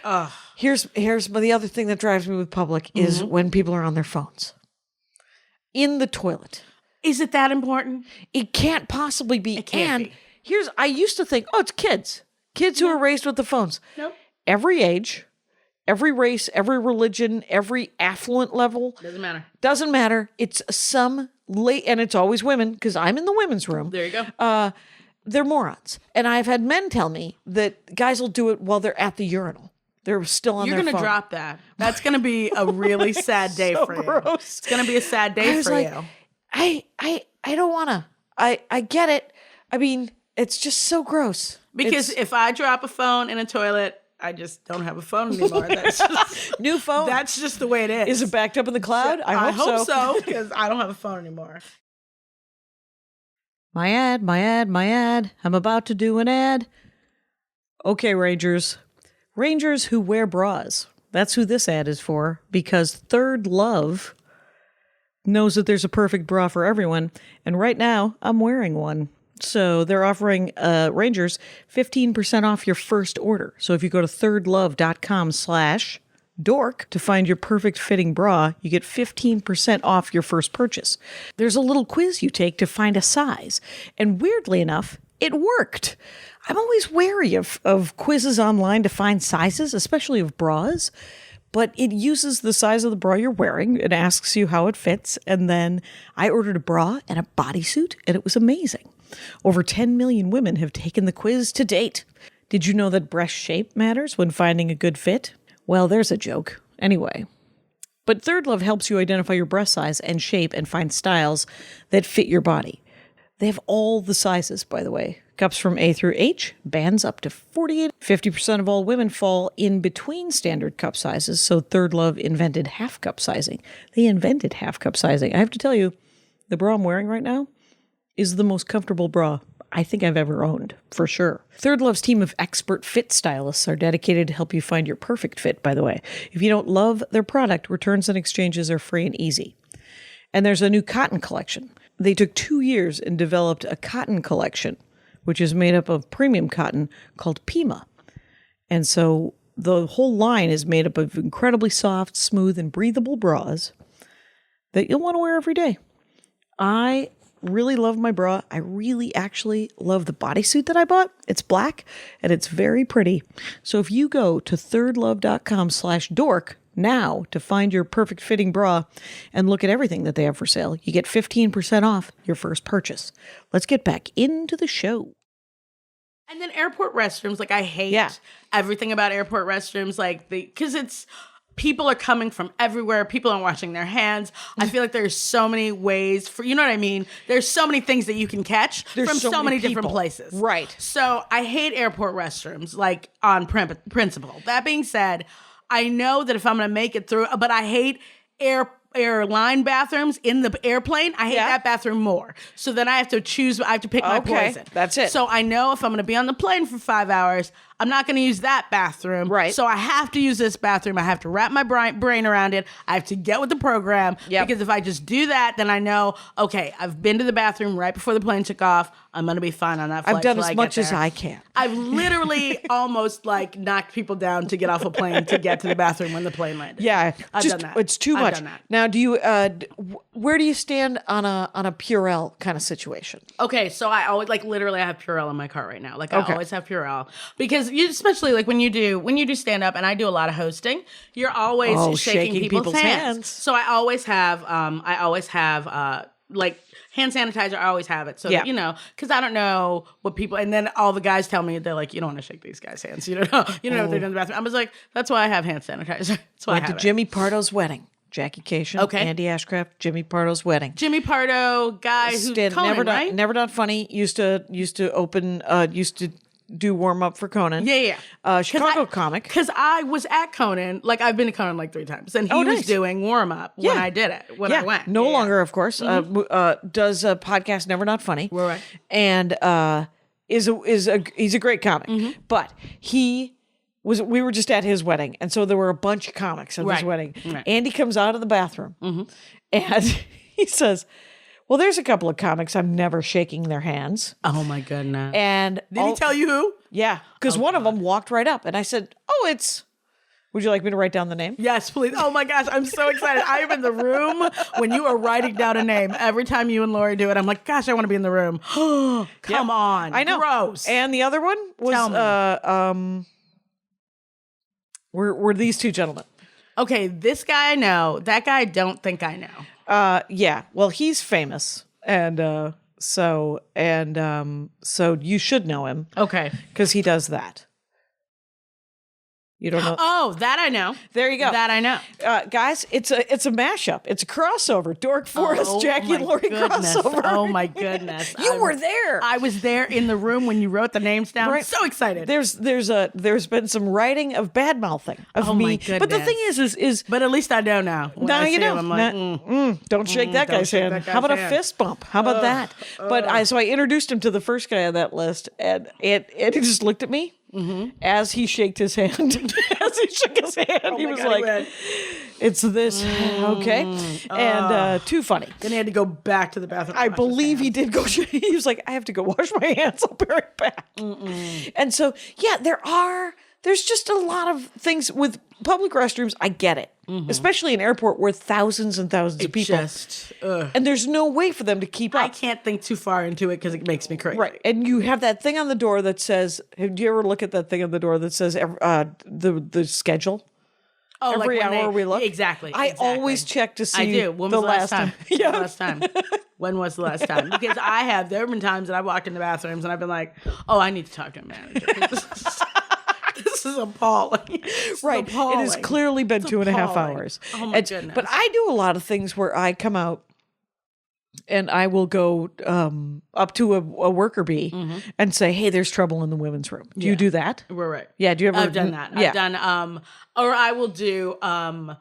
Speaker 3: Here's the other thing that drives me with public is when people are on their phones. In the toilet.
Speaker 4: Is it that important?
Speaker 3: It can't possibly be.
Speaker 4: It can't be.
Speaker 3: I used to think, it's kids who are raised with the phones.
Speaker 4: Nope.
Speaker 3: Every age, every race, every religion, every affluent level.
Speaker 4: Doesn't matter.
Speaker 3: It's and it's always women, because I'm in the women's room.
Speaker 4: There you go.
Speaker 3: They're morons. And I've had men tell me that guys will do it while they're at the urinal. They're still on their phone.
Speaker 4: You're going to drop that. That's going to be a really sad day for you.
Speaker 3: Gross.
Speaker 4: It's going to be a sad day for you.
Speaker 3: I don't want to. I get it. I mean, it's just so gross.
Speaker 4: Because if I drop a phone in a toilet, I just don't have a phone anymore. That's just,
Speaker 3: new phone.
Speaker 4: That's just the way it is.
Speaker 3: Is it backed up in the cloud?
Speaker 4: I hope so, because I don't have a phone anymore.
Speaker 3: My ad. I'm about to do an ad. Okay, Rangers. Rangers who wear bras. That's who this ad is for, because Third Love knows that there's a perfect bra for everyone, and right now, I'm wearing one. So they're offering Rangers 15% off your first order. So if you go to thirdlove.com/dork to find your perfect fitting bra, you get 15% off your first purchase. There's a little quiz you take to find a size. And weirdly enough, it worked. I'm always wary of quizzes online to find sizes, especially of bras. But it uses the size of the bra you're wearing. It asks you how it fits. And then I ordered a bra and a bodysuit, and it was amazing. Over 10 million women have taken the quiz to date. Did you know that breast shape matters when finding a good fit? Well, there's a joke. Anyway. But Third Love helps you identify your breast size and shape and find styles that fit your body. They have all the sizes, by the way. Cups from A through H, bands up to 48. 50% of all women fall in between standard cup sizes, so Third Love invented half cup sizing. They invented half cup sizing. I have to tell you, the bra I'm wearing right now is the most comfortable bra I think I've ever owned, for sure. Third Love's team of expert fit stylists are dedicated to help you find your perfect fit, by the way. If you don't love their product, returns and exchanges are free and easy. And there's a new cotton collection. They took 2 years and developed a cotton collection, which is made up of premium cotton called Pima. And so the whole line is made up of incredibly soft, smooth, and breathable bras that you'll want to wear every day. I really love my bra. I really actually love the bodysuit that I bought. It's black and it's very pretty. So if you go to thirdlove.com/dork now to find your perfect fitting bra and look at everything that they have for sale, you get 15% off your first purchase. Let's get back into the show.
Speaker 4: And then airport restrooms, I hate everything about airport restrooms, because it's people are coming from everywhere. People are washing their hands. I feel like there's so many ways for, you know what I mean? There's so many things that you can catch from so many different places.
Speaker 3: Right.
Speaker 4: So I hate airport restrooms, on principle. That being said, I know that if I'm going to make it through, but I hate airline bathrooms in the airplane. I hate that bathroom more. So then I have to pick my poison.
Speaker 3: That's it.
Speaker 4: So I know if I'm going to be on the plane for 5 hours, I'm not going to use that bathroom.
Speaker 3: Right.
Speaker 4: So I have to use this bathroom. I have to wrap my brain around it. I have to get with the program.
Speaker 3: Yep.
Speaker 4: Because if I just do that, then I know, okay, I've been to the bathroom right before the plane took off. I'm going to be fine on that flight.
Speaker 3: I've done as much as I can.
Speaker 4: I've literally almost knocked people down to get off a plane to get to the bathroom when the plane landed.
Speaker 3: Yeah.
Speaker 4: I've done that.
Speaker 3: It's too
Speaker 4: I've
Speaker 3: much.
Speaker 4: done that.
Speaker 3: Now, do you, where do you stand on a Purell kind of situation?
Speaker 4: Okay, so I always literally I have Purell in my car right now. I always have Purell because especially when you do stand up, and I do a lot of hosting, you're always shaking people's hands. So I always have hand sanitizer. I always have it. So because I don't know what people, and then all the guys tell me, they're like, you don't want to shake these guys' hands. You don't know what they're doing in the bathroom. I was like, that's why I have hand sanitizer. That's why I have
Speaker 3: to Jimmy Pardo's wedding. Jackie Cation, Andy Ashcraft, Jimmy Pardo's wedding.
Speaker 4: Jimmy Pardo, guy who's Conan, right?
Speaker 3: Never Done Funny used to do warm up for Conan.
Speaker 4: Yeah.
Speaker 3: Chicago comic.
Speaker 4: Because I was at Conan, I've been to Conan 3 times, and he was doing warm up when I did it, when I went.
Speaker 3: No longer, of course. Does a podcast Never Not Funny.
Speaker 4: Right.
Speaker 3: And he's a great comic, but we were just at his wedding, and so there were a bunch of comics at his wedding. Right. Andy comes out of the bathroom, and he says, well, there's a couple of comics I'm never shaking their hands.
Speaker 4: Oh, my goodness.
Speaker 3: And
Speaker 4: did he tell you who?
Speaker 3: Yeah, because one of them walked right up, and I said, oh, it's Would you like me to write down the name?
Speaker 4: Yes, please. Oh my gosh, I'm so excited. I am in the room when you are writing down a name. Every time you and Lori do it, I'm like, gosh, I want to be in the room. Come on.
Speaker 3: I know.
Speaker 4: Gross.
Speaker 3: And the other one was were these two gentlemen.
Speaker 4: Okay, this guy I know. That guy I don't think I know.
Speaker 3: Yeah. Well, he's famous. And so you should know him.
Speaker 4: Okay.
Speaker 3: Because he does that. You don't know?
Speaker 4: Oh, that I know.
Speaker 3: There you go.
Speaker 4: That I know.
Speaker 3: Guys, it's a mashup. It's a crossover. Dork Forest, Jackie and Lori crossover.
Speaker 4: Oh my goodness.
Speaker 3: You were there.
Speaker 4: I was there in the room when you wrote the names down.
Speaker 3: Right.
Speaker 4: So excited.
Speaker 3: There's been some writing of bad mouthing of me.
Speaker 4: My goodness.
Speaker 3: But the thing is
Speaker 4: but at least I know now.
Speaker 3: now you know.
Speaker 4: I'm like,
Speaker 3: don't shake that guy's hand. How about a fist bump? How about that? But I introduced him to the first guy on that list, and he just looked at me. Mm-hmm. As he shook his hand, he was like, "It's this, okay?" And too funny.
Speaker 4: Then he had to go back to the bathroom.
Speaker 3: I believe he did go. He was like, "I have to go wash my hands. I'll be right back." And so, yeah, there's just a lot of things with public restrooms. I get it, especially an airport where thousands and thousands of people, and there's no way for them to keep up.
Speaker 4: I can't think too far into it because it makes me crazy.
Speaker 3: Right, and you have that thing on the door that says. Do you ever look at that thing on the door that says the schedule?
Speaker 4: Oh,
Speaker 3: every
Speaker 4: like
Speaker 3: hour we look.
Speaker 4: Exactly.
Speaker 3: I always check to see.
Speaker 4: I do. When was the last time?
Speaker 3: Yeah.
Speaker 4: When was the last time? When was the last time? Because there have been times that I walked in the bathrooms and I've been like, oh, I need to talk to a manager. This is appalling.
Speaker 3: Right.
Speaker 4: Appalling.
Speaker 3: It has clearly been 2.5 hours.
Speaker 4: Oh my goodness.
Speaker 3: But I do a lot of things where I come out and I will go up to a worker bee and say, "Hey, there's trouble in the women's room." Do you do that?
Speaker 4: We're right.
Speaker 3: Yeah. Do you ever?
Speaker 4: I've done that.
Speaker 3: Yeah.
Speaker 4: I've done, or I will do, and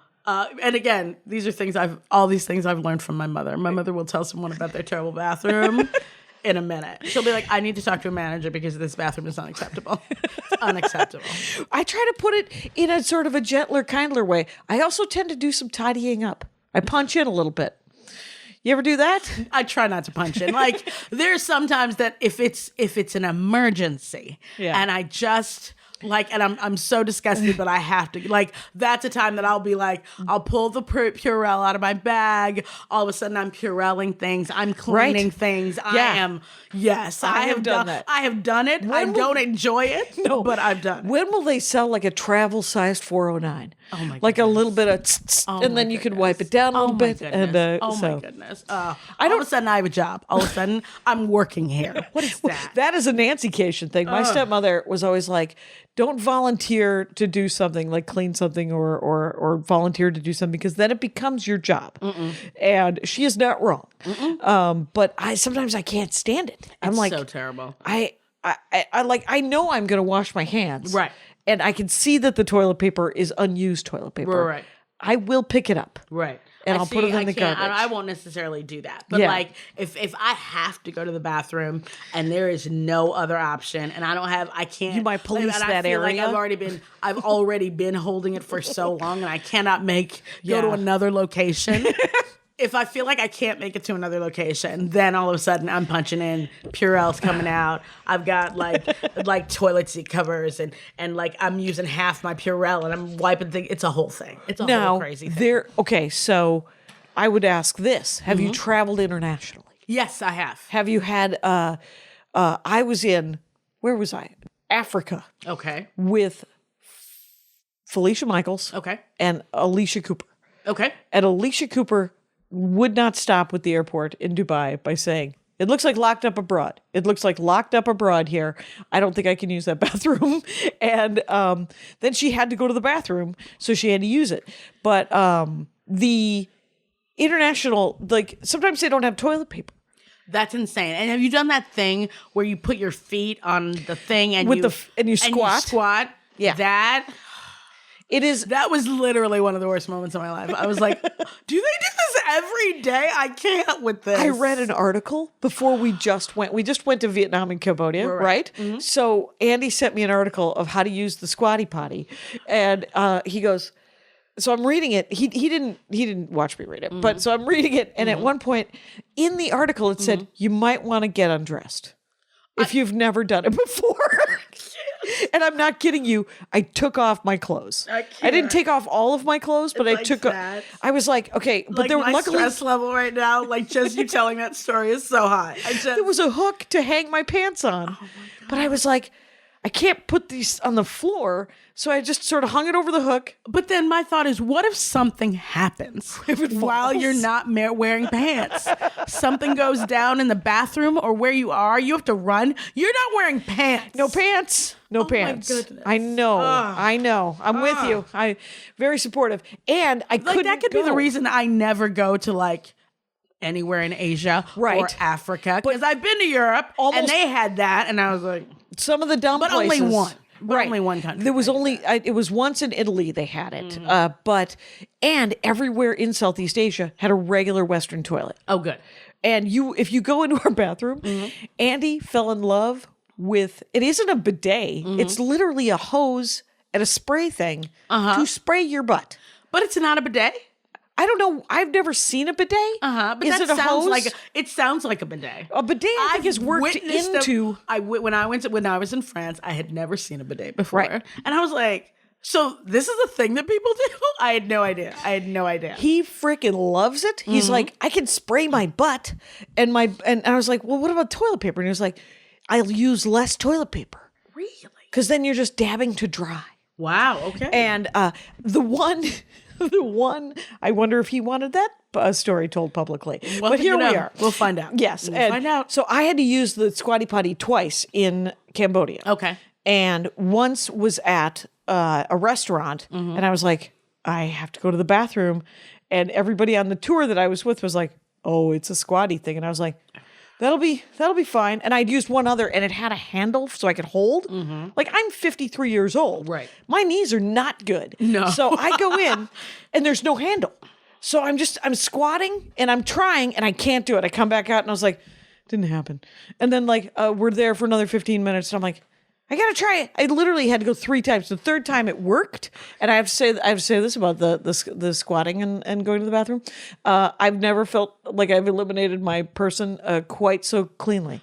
Speaker 4: again, these are all these things I've learned from my mother. My mother will tell someone about their terrible bathroom in a minute. She'll be like, I need to talk to a manager because this bathroom is unacceptable. It's unacceptable.
Speaker 3: I try to put it in a sort of a gentler, kindler way. I also tend to do some tidying up. I punch in a little bit. You ever do that?
Speaker 4: I try not to punch in. Like, there's sometimes that if it's an emergency and I just like, and I'm so disgusted, but I have to, like, that's a time that I'll be like, I'll pull the Purell out of my bag. All of a sudden I'm Purelling things. I'm cleaning things. I have done that. I have done it. I don't enjoy it, but I've done it.
Speaker 3: When will they sell like a travel sized 409?
Speaker 4: Oh my goodness.
Speaker 3: Like a little bit of, and then you can wipe it down a little bit.
Speaker 4: Goodness.
Speaker 3: And
Speaker 4: my goodness. All of a sudden I have a job. All of a sudden I'm working here. What is that?
Speaker 3: That is a Nancy-cation thing. My stepmother was always like, don't volunteer to do something like clean something or volunteer to do something because then it becomes your job. And she is not wrong. But sometimes I can't stand it. I'm like,
Speaker 4: so terrible.
Speaker 3: I know I'm going to wash my hands.
Speaker 4: Right.
Speaker 3: And I can see that the toilet paper is unused toilet paper.
Speaker 4: Right.
Speaker 3: I will pick it up.
Speaker 4: Right.
Speaker 3: And I'll put it in the garbage.
Speaker 4: I won't necessarily do that. But like if I have to go to the bathroom and there is no other option and I can't.
Speaker 3: You might police that area.
Speaker 4: Like I've already been holding it for so long and I cannot go to another location. If I feel like I can't make it to another location, then all of a sudden I'm punching in, Purell's coming out. I've got like toilet seat covers and like I'm using half my Purell and I'm wiping things. It's a whole thing. It's a whole crazy thing.
Speaker 3: Okay, so I would ask this. Have you traveled internationally?
Speaker 4: Yes, I have.
Speaker 3: Have you had, I was in, where was I? Africa.
Speaker 4: Okay.
Speaker 3: With Felicia Michaels.
Speaker 4: Okay.
Speaker 3: And Alicia Cooper.
Speaker 4: Okay.
Speaker 3: And Alicia Cooper would not stop with the airport in Dubai by saying, "It looks like locked up abroad. It looks like locked up abroad here. I don't think I can use that bathroom." And then she had to go to the bathroom, so she had to use it. But the international, like, sometimes they don't have toilet paper.
Speaker 4: That's insane. And have you done that thing where you put your feet on the thing and
Speaker 3: you squat?
Speaker 4: You squat?
Speaker 3: Yeah.
Speaker 4: That was literally one of the worst moments of my life. I was like, do they do this every day? I can't with this.
Speaker 3: I read an article before we just went to Vietnam and Cambodia, right? Mm-hmm. So Andy sent me an article of how to use the Squatty Potty. And he goes, so I'm reading it. He didn't watch me read it, but so I'm reading it. And at one point in the article, it said, you might want to get undressed if you've never done it before. And I'm not kidding you. I took off my clothes. I didn't take off all of my clothes, but I took. I was like, okay, but
Speaker 4: Like
Speaker 3: there
Speaker 4: my
Speaker 3: luckily
Speaker 4: stress level right now, like just you telling that story is so high.
Speaker 3: there was a hook to hang my pants on, but I was like, I can't put these on the floor, so I just sort of hung it over the hook.
Speaker 4: But then my thought is, what if something happens while you're not wearing pants? Something goes down in the bathroom or where you are. You have to run. You're not wearing pants.
Speaker 3: No pants. No pants.
Speaker 4: My goodness.
Speaker 3: I know. I know. I'm with you. I very supportive. And I couldn't
Speaker 4: that could be the reason I never go to like anywhere in Asia or Africa, because I've been to Europe and they had that, and I was like,
Speaker 3: some of the dumb
Speaker 4: but
Speaker 3: places.
Speaker 4: only one. But only one country.
Speaker 3: There was only, it was once in Italy they had it. And everywhere in Southeast Asia had a regular Western toilet.
Speaker 4: Oh, good.
Speaker 3: And if you go into our bathroom, Andy fell in love with, it isn't a bidet. It's literally a hose and a spray thing to spray your butt.
Speaker 4: But it's not a bidet?
Speaker 3: I don't know. I've never seen a bidet.
Speaker 4: But
Speaker 3: is
Speaker 4: that
Speaker 3: it a
Speaker 4: sounds
Speaker 3: hose?
Speaker 4: like it sounds like a bidet.
Speaker 3: A bidet, I think, is worked into.
Speaker 4: When I was in France, I had never seen a bidet before,
Speaker 3: Right.
Speaker 4: and I was like, "So this is a thing that people do?" I had no idea.
Speaker 3: He freaking loves it. He's like, I can spray my butt, and I was like, well, what about toilet paper? And he was like, I'll use less toilet paper.
Speaker 4: Really?
Speaker 3: Because then you're just dabbing to dry.
Speaker 4: Wow. Okay.
Speaker 3: And the one, I wonder if he wanted that story told publicly.
Speaker 4: Well,
Speaker 3: but here we are.
Speaker 4: We'll find out.
Speaker 3: Yes.
Speaker 4: We'll find out.
Speaker 3: So I had to use the Squatty Potty twice in Cambodia.
Speaker 4: Okay.
Speaker 3: And once was at a restaurant, and I was like, I have to go to the bathroom. And everybody on the tour that I was with was like, oh, it's a Squatty thing. And I was like, that'll be fine. And I'd used one other, and it had a handle so I could hold. Like, I'm 53 years old.
Speaker 4: Right.
Speaker 3: My knees are not good.
Speaker 4: No.
Speaker 3: So I go in, and there's no handle. So I'm squatting, and I'm trying, and I can't do it. I come back out, and I was like, didn't happen. And then, like, we're there for another 15 minutes, and I'm like, I gotta try it. I literally had to go 3 times. The third time it worked, and I have to say this about the squatting and going to the bathroom. I've never felt like I've eliminated my person quite so cleanly.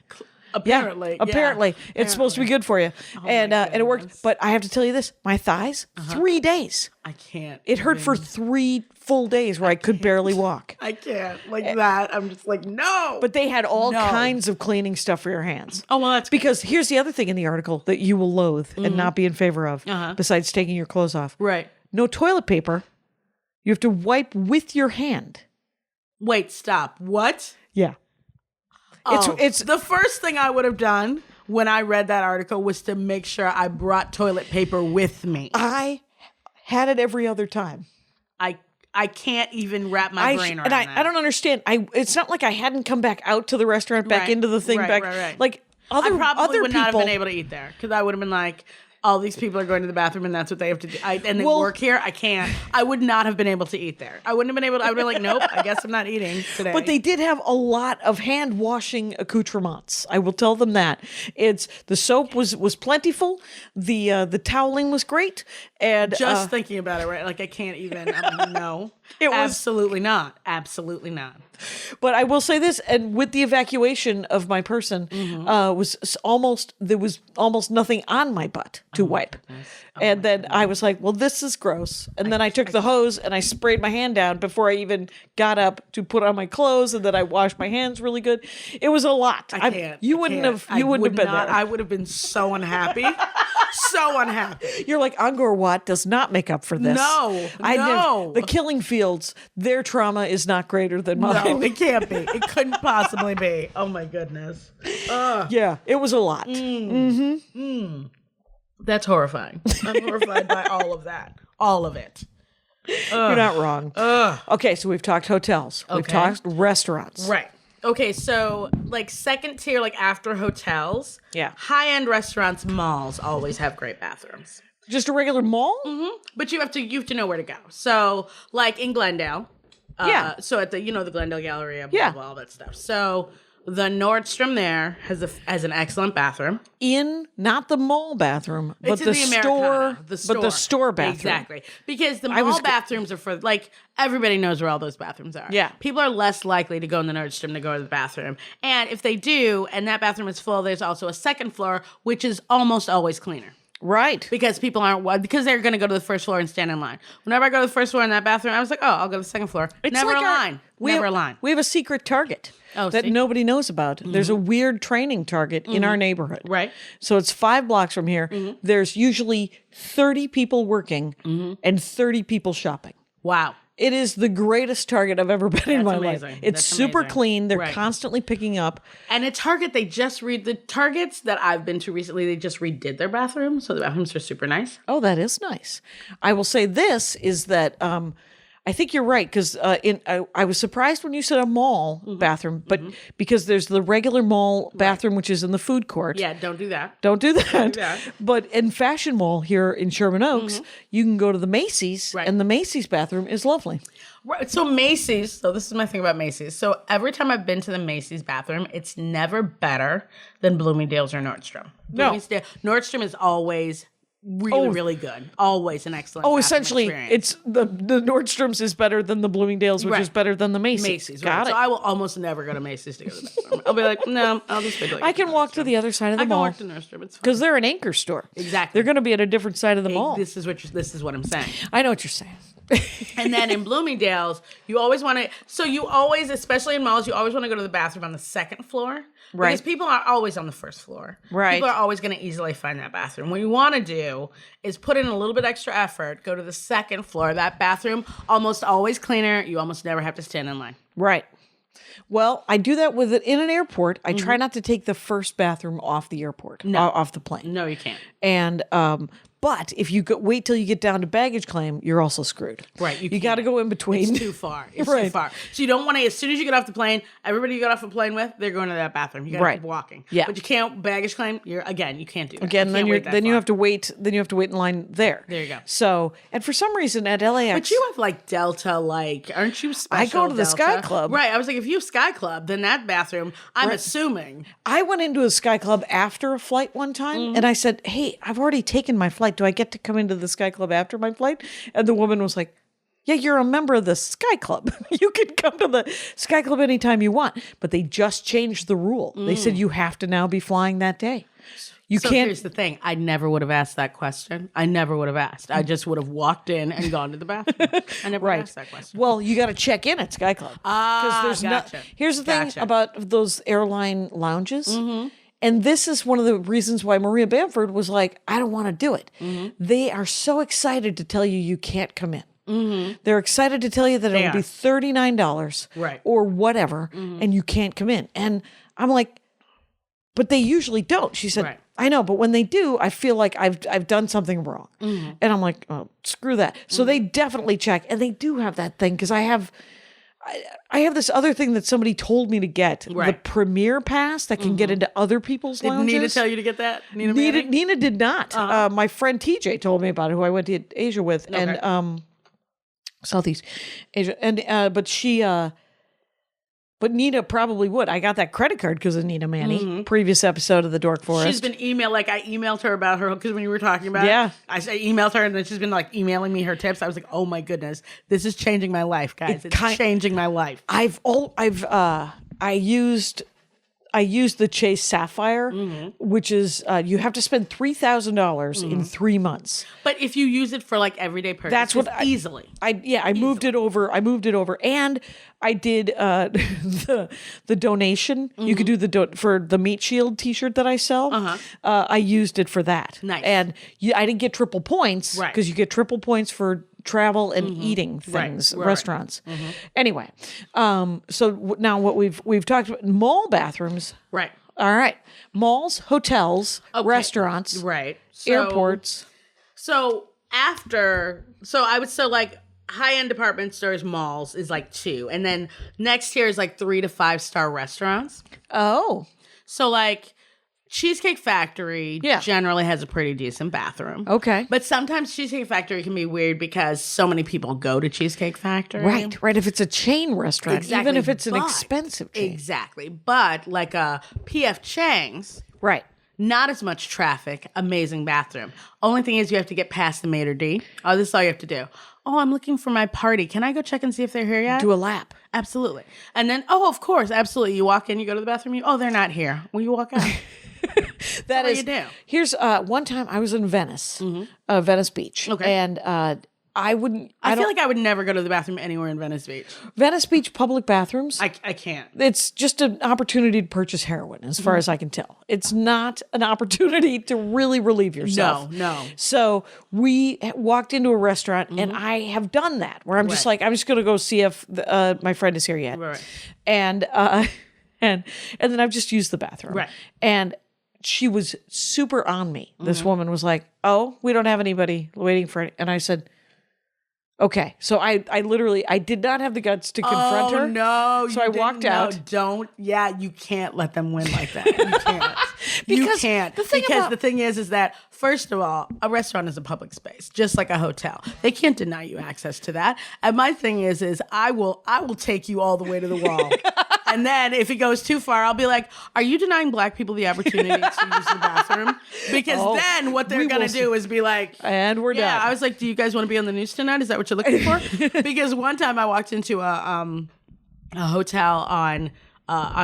Speaker 4: Apparently,
Speaker 3: apparently, it's supposed to be good for you, and it worked. But I have to tell you this: my thighs, 3 days.
Speaker 4: I can't.
Speaker 3: It hurt for 3 full days where I could barely walk.
Speaker 4: I can't like that. I'm just like, no.
Speaker 3: But they had all kinds of cleaning stuff for your hands.
Speaker 4: Oh, well, that's
Speaker 3: because here's the other thing in the article that you will loathe and not be in favor of, besides taking your clothes off.
Speaker 4: Right.
Speaker 3: No toilet paper. You have to wipe with your hand.
Speaker 4: Wait, stop. What?
Speaker 3: Yeah.
Speaker 4: It's the first thing I would have done when I read that article was to make sure I brought toilet paper with me.
Speaker 3: I had it every other time.
Speaker 4: I can't even wrap my brain around that.
Speaker 3: I don't understand. It's not like I hadn't come back out to the restaurant, back into the thing, back. Like
Speaker 4: I probably would
Speaker 3: people,
Speaker 4: not have been able to eat there because I would have been like, all these people are going to the bathroom and that's what they have to do. And they work here. I can't. I would not have been able to eat there. I wouldn't have been able to. I would have been like, nope, I guess I'm not eating today.
Speaker 3: But they did have a lot of hand washing accoutrements. I will tell them that. The soap was plentiful. The toweling was great. And
Speaker 4: just thinking about it, right? Like I can't even. No,
Speaker 3: it was
Speaker 4: absolutely not. Absolutely not.
Speaker 3: But I will say this, and with the evacuation of my person, there was almost nothing on my butt to wipe. And then I was like, well, this is gross. And then I took the hose and I sprayed my hand down before I even got up to put on my clothes, and then I washed my hands really good. It was a lot.
Speaker 4: I can't.
Speaker 3: You wouldn't have been there.
Speaker 4: I would have been so unhappy. So unhappy.
Speaker 3: You're like, Angkor Wat does not make up for this.
Speaker 4: No.
Speaker 3: The Killing Fields, their trauma is not greater than mine.
Speaker 4: No, it can't be. It couldn't possibly be. Oh my goodness.
Speaker 3: Yeah, it was a lot.
Speaker 4: That's horrifying. I'm horrified by all of that. All of it.
Speaker 3: You're not wrong. Okay, so we've talked hotels. We've talked restaurants.
Speaker 4: Right. Okay, so like second tier, like after hotels, high-end restaurants, malls always have great bathrooms.
Speaker 3: Just a regular mall?
Speaker 4: But you have to know where to go. So like in Glendale. So at the the Glendale Galleria, blah, blah, all that stuff. So the Nordstrom there has an excellent bathroom.
Speaker 3: Not the mall bathroom, but the store. But the store bathroom.
Speaker 4: Exactly. Because the mall bathrooms are for, like, everybody knows where all those bathrooms are. Yeah. People are less likely to go in the Nordstrom to go to the bathroom. And if they do, and that bathroom is full, there's also a second floor, which is almost always cleaner.
Speaker 3: Right.
Speaker 4: Because people aren't, because they're going to go to the first floor and stand in line. Whenever I go to the first floor in that bathroom, I was like, oh, I'll go to the second floor. Never
Speaker 3: like
Speaker 4: a line. Never a line.
Speaker 3: We have a secret Target that nobody knows about. There's a weird training Target in our neighborhood.
Speaker 4: Right.
Speaker 3: So it's 5 blocks from here. There's usually 30 people working and 30 people shopping.
Speaker 4: Wow.
Speaker 3: It is the greatest Target I've ever been in my life. It's super clean. They're constantly picking up.
Speaker 4: And at Target, they just the Targets that I've been to recently, they just redid their bathrooms. So the bathrooms are super nice.
Speaker 3: Oh, that is nice. I will say this is that I think you're right, because I was surprised when you said a mall bathroom, but because there's the regular mall bathroom, which is in the food court.
Speaker 4: Yeah, don't do that.
Speaker 3: Don't do that. But in Fashion Mall here in Sherman Oaks, you can go to the Macy's, and the Macy's bathroom is lovely.
Speaker 4: Right. So Macy's, so this is my thing about Macy's. So every time I've been to the Macy's bathroom, it's never better than Bloomingdale's or Nordstrom. Nordstrom is always really good. Always an excellent.
Speaker 3: Oh, essentially,
Speaker 4: experience.
Speaker 3: it's the Nordstrom's is better than the Bloomingdale's, which is better than the Macy's. Got it.
Speaker 4: So I will almost never go to Macy's to go to the bathroom. I'll be like, no, I'll just wait till
Speaker 3: I can walk to the other side of the mall.
Speaker 4: I can walk to Nordstrom. It's fine.
Speaker 3: Because they're an anchor store.
Speaker 4: Exactly.
Speaker 3: They're going to be at a different side of the mall.
Speaker 4: This is what I'm saying.
Speaker 3: I know what you're saying.
Speaker 4: And then in Bloomingdale's, you always want to, especially in malls, you always want to go to the bathroom on the second floor.
Speaker 3: Right.
Speaker 4: Because people are always on the first floor.
Speaker 3: Right.
Speaker 4: People are always going to easily find that bathroom. What you want to do is put in a little bit extra effort, go to the second floor. That bathroom, almost always cleaner. You almost never have to stand in line.
Speaker 3: Right. Well, I do that with it in an airport. I try not to take the first bathroom off the airport, off the plane.
Speaker 4: No, you can't.
Speaker 3: And but if you wait till you get down to baggage claim, you're also screwed.
Speaker 4: Right.
Speaker 3: You got to go in between.
Speaker 4: It's too far. It's too far. So you don't want to, as soon as you get off the plane, everybody you get off the plane with, they're going to that bathroom. You got to keep walking.
Speaker 3: Yeah.
Speaker 4: But you can't baggage claim. You can't do that.
Speaker 3: Again, then you have to wait. Then you have to wait in line there.
Speaker 4: There you go.
Speaker 3: So, and for some reason at LAX,
Speaker 4: but you have like Delta, aren't you special?
Speaker 3: I go to the
Speaker 4: Delta?
Speaker 3: Sky Club.
Speaker 4: Right. I was like, if you have Sky Club, then that bathroom, I'm assuming.
Speaker 3: I went into a Sky Club after a flight one time, and I said, "Hey, I've already taken my flight. Do I get to come into the Sky Club after my flight?" And the woman was like, "Yeah, you're a member of the Sky Club. You can come to the Sky Club anytime you want." But they just changed the rule. They said you have to now be flying that day. You can't.
Speaker 4: Here's the thing. I never would have asked that question. I never would have asked. I just would have walked in and gone to the bathroom. I never asked that question.
Speaker 3: Well, you got to check in at Sky Club.
Speaker 4: Gotcha.
Speaker 3: Here's the thing about those airline lounges. And this is one of the reasons why Maria Bamford was like, I don't want to do it. They are so excited to tell you can't come in. They're excited to tell you that it will be $39 or whatever, and you can't come in. And I'm like, but they usually don't. She said, I know, but when they do, I feel like I've done something wrong. And I'm like, oh, screw that. So they definitely check. And they do have that thing, because I have this other thing that somebody told me to get, the Premier Pass that can get into other people's lounges.
Speaker 4: Did Nina tell you to get that?
Speaker 3: Nina did not. My friend TJ told me about it, who I went to Asia with, and Southeast Asia, and but Nina probably would. I got that credit card because of Nina Manny, previous episode of the Dork Forest.
Speaker 4: She's been I emailed her about her, because when you were talking about it, I emailed her, and then she's been like emailing me her tips. I was like, oh my goodness, this is changing my life, guys. It's changing my life. I used the Chase Sapphire, which is you have to spend $3,000 in 3 months. But if you use it for like everyday purchases,
Speaker 3: that's what
Speaker 4: easily.
Speaker 3: I moved it over, and I did the donation. You could do for the Meat Shield T-shirt that I sell. I used it for that.
Speaker 4: Nice.
Speaker 3: And I didn't get triple points, because you get triple points for travel and eating things, restaurants. Anyway, so now what we've talked about, mall bathrooms.
Speaker 4: Right.
Speaker 3: All right. Malls, hotels, restaurants.
Speaker 4: Right.
Speaker 3: Airports.
Speaker 4: So I would say like high-end department stores, malls is like 2. And then next tier is like 3 to 5 star restaurants.
Speaker 3: Oh.
Speaker 4: So like Cheesecake Factory generally has a pretty decent bathroom.
Speaker 3: Okay.
Speaker 4: But sometimes Cheesecake Factory can be weird because so many people go to Cheesecake Factory.
Speaker 3: Right. If it's a chain restaurant, even if it's an expensive chain.
Speaker 4: Exactly. But like a P.F. Chang's.
Speaker 3: Right.
Speaker 4: Not as much traffic, amazing bathroom. Only thing is you have to get past the maitre d'. Oh, this is all you have to do. Oh, I'm looking for my party. Can I go check and see if they're here yet?
Speaker 3: Do a lap.
Speaker 4: Absolutely. And then, of course, absolutely. You walk in, you go to the bathroom, they're not here. Well, you walk out.
Speaker 3: That
Speaker 4: what
Speaker 3: is.
Speaker 4: you do.
Speaker 3: Here's one time I was in Venice, Venice Beach,
Speaker 4: Okay.
Speaker 3: and I wouldn't.
Speaker 4: I feel like I would never go to the bathroom anywhere in Venice Beach.
Speaker 3: Venice Beach public bathrooms.
Speaker 4: I can't.
Speaker 3: It's just an opportunity to purchase heroin, as far as I can tell. It's not an opportunity to really relieve yourself.
Speaker 4: No.
Speaker 3: So we walked into a restaurant, and I have done that, where I'm just
Speaker 4: Right.
Speaker 3: like, I'm just going to go see if my friend is here yet.
Speaker 4: Right.
Speaker 3: And and then I've just used the bathroom.
Speaker 4: Right.
Speaker 3: And she was super on me. This woman was like, "Oh, we don't have anybody waiting for it." And I said, okay. So I literally, I did not have the guts to confront her.
Speaker 4: No.
Speaker 3: So I walked out.
Speaker 4: Don't. Yeah, you can't let them win like that. You can't. You
Speaker 3: Because
Speaker 4: can't.
Speaker 3: the thing
Speaker 4: because
Speaker 3: about-
Speaker 4: the thing is that, first of all, a restaurant is a public space, just like a hotel. They can't deny you access to that. And my thing is I will take you all the way to the wall. And then if it goes too far, I'll be like, are you denying black people the opportunity to use the bathroom? Because then what they're going to do is be like,
Speaker 3: And we're
Speaker 4: yeah,
Speaker 3: done.
Speaker 4: I was like, do you guys want to be on the news tonight? Is that what you're looking for? Because one time I walked into a hotel on